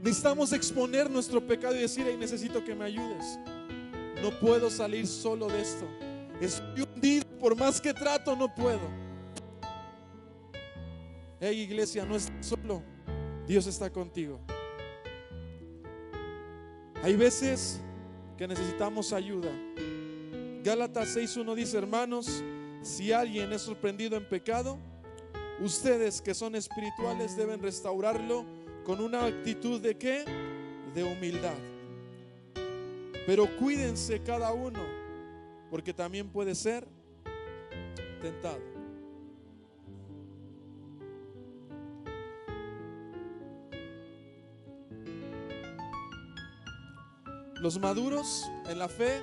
Necesitamos exponer nuestro pecado y decir: hey, necesito que me ayudes. No puedo salir solo de esto. Estoy hundido, por más que trato, no puedo. Hey, iglesia, no estás solo. Dios está contigo. Hay veces que necesitamos ayuda. Gálatas 6:1 dice: hermanos, si alguien es sorprendido en pecado, ustedes que son espirituales deben restaurarlo con una actitud ¿de qué? De humildad. Pero cuídense cada uno, porque también puede ser tentado. Los maduros en la fe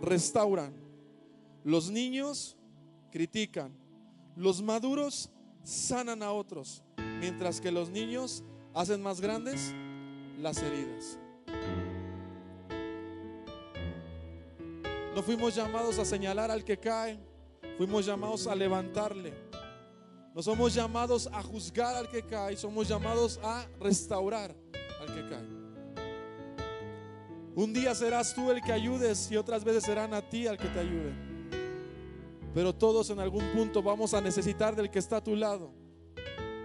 restauran. Los niños critican. Los maduros sanan a otros, mientras que los niños hacen más grandes las heridas. No fuimos llamados a señalar al que cae, fuimos llamados a levantarle. No somos llamados a juzgar al que cae, somos llamados a restaurar al que cae. Un día serás tú el que ayudes y otras veces serán a ti al que te ayude. Pero todos en algún punto vamos a necesitar del que está a tu lado.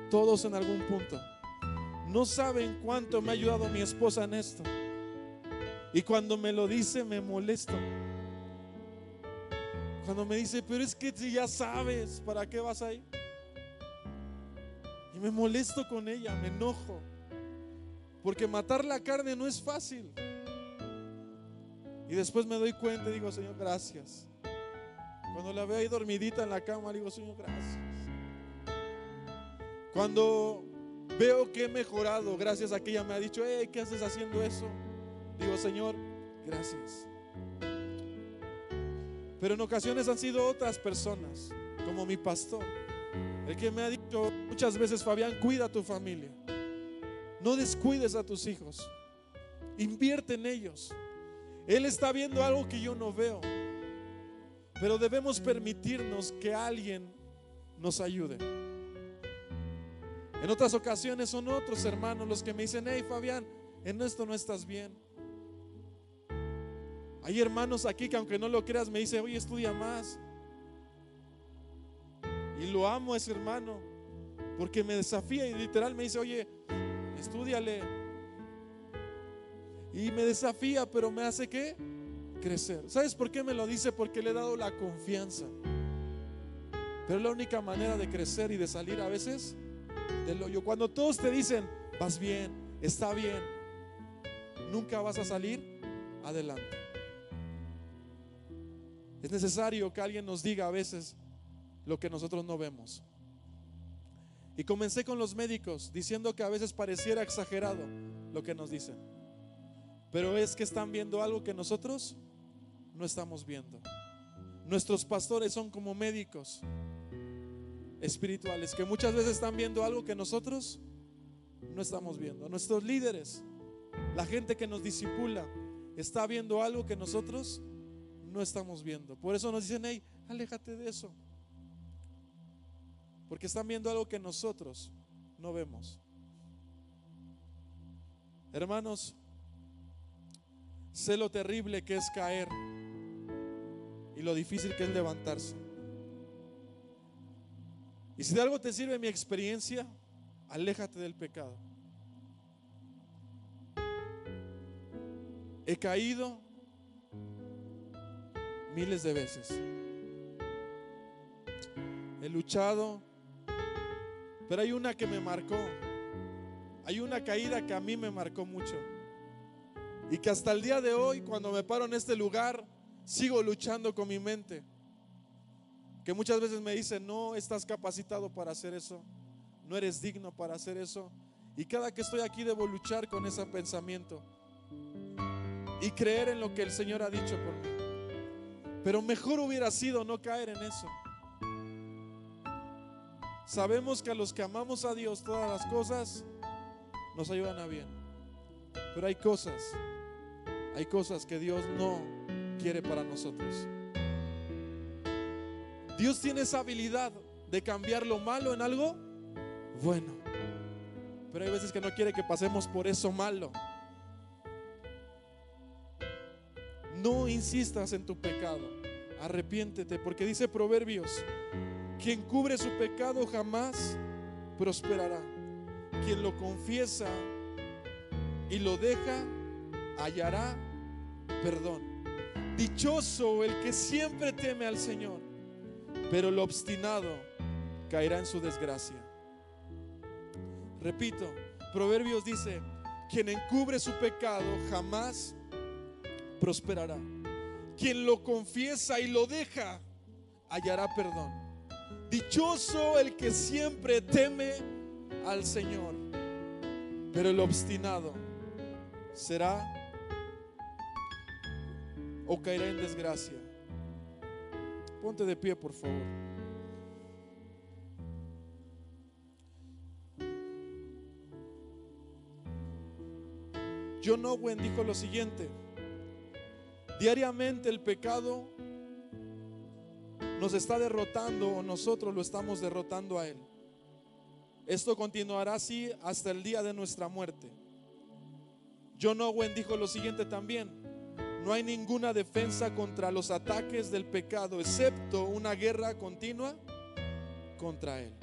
Todos en algún punto. No saben cuánto me ha ayudado mi esposa en esto. Y cuando me lo dice me molesto. Cuando me dice: pero es que si ya sabes, ¿para qué vas ahí? Y me molesto con ella, me enojo. Porque matar la carne no es fácil. Y después me doy cuenta y digo: Señor, gracias. Cuando la veo ahí dormidita en la cama, digo: Señor, gracias. Cuando veo que he mejorado gracias a que ella me ha dicho: hey, ¿qué haces haciendo eso? Digo: Señor, gracias. Pero en ocasiones han sido otras personas, como mi pastor, el que me ha dicho muchas veces: Fabián, cuida a tu familia. No descuides a tus hijos. Invierte en ellos. Él está viendo algo que yo no veo. Pero debemos permitirnos que alguien nos ayude. En otras ocasiones son otros hermanos los que me dicen: hey, Fabián, en esto no estás bien. Hay hermanos aquí que, aunque no lo creas, me dicen: oye, estudia más. Y lo amo a ese hermano, porque me desafía y literal me dice: oye, estúdiale. Y me desafía, pero me hace ¿qué? Crecer. ¿Sabes por qué me lo dice? Porque le he dado la confianza. Pero es la única manera de crecer y de salir a veces del hoyo. Cuando todos te dicen: vas bien, está bien, nunca vas a salir adelante. Es necesario que alguien nos diga a veces lo que nosotros no vemos. Y comencé con los médicos diciendo que a veces pareciera exagerado lo que nos dicen, pero es que están viendo algo que nosotros no estamos viendo. Nuestros pastores son como médicos espirituales que muchas veces están viendo algo que nosotros no estamos viendo. Nuestros líderes, la gente que nos discipula, está viendo algo que nosotros no estamos viendo. Por eso nos dicen: hey, aléjate de eso, porque están viendo algo que nosotros no vemos. Hermanos, sé lo terrible que es caer y lo difícil que es levantarse. Y si de algo te sirve mi experiencia, aléjate del pecado. He caído miles de veces. He luchado, pero hay una que me marcó. Hay una caída que a mí me marcó mucho. Y que hasta el día de hoy, cuando me paro en este lugar, sigo luchando con mi mente. Que muchas veces me dice: no estás capacitado para hacer eso, no eres digno para hacer eso. Y cada que estoy aquí debo luchar con ese pensamiento y creer en lo que el Señor ha dicho por mí. Pero mejor hubiera sido no caer en eso. Sabemos que a los que amamos a Dios, todas las cosas nos ayudan a bien. Pero hay cosas que Dios no quiere para nosotros. Dios tiene esa habilidad de cambiar lo malo en algo bueno. Pero hay veces que no quiere que pasemos por eso malo. No insistas en tu pecado, arrepiéntete, porque dice Proverbios: quien cubre su pecado jamás prosperará. Quien lo confiesa y lo deja, hallará perdón. Dichoso el que siempre teme al Señor, pero el obstinado caerá en su desgracia. Repito, Proverbios dice: quien encubre su pecado jamás prosperará. Quien lo confiesa y lo deja, hallará perdón. Dichoso el que siempre teme al Señor, pero el obstinado será o caerá en desgracia. Ponte de pie, por favor. John Owen dijo lo siguiente: diariamente el pecado nos está derrotando, o nosotros lo estamos derrotando a él. Esto continuará así hasta el día de nuestra muerte. John Owen dijo lo siguiente también: no hay ninguna defensa contra los ataques del pecado, excepto una guerra continua contra él.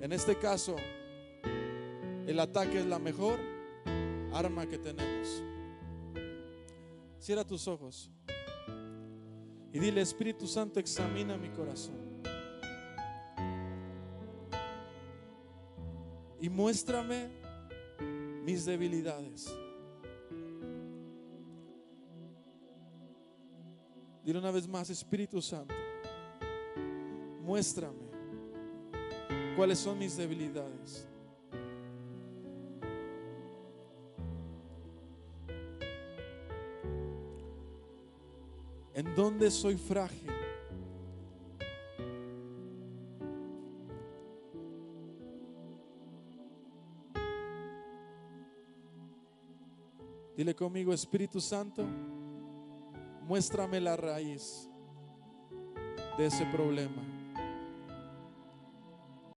En este caso, el ataque es la mejor arma que tenemos. Cierra tus ojos y dile: Espíritu Santo, examina mi corazón y muéstrame mis debilidades. Dile una vez más: Espíritu Santo, muéstrame cuáles son mis debilidades. ¿En dónde soy frágil? Dile conmigo: Espíritu Santo, muéstrame la raíz de ese problema.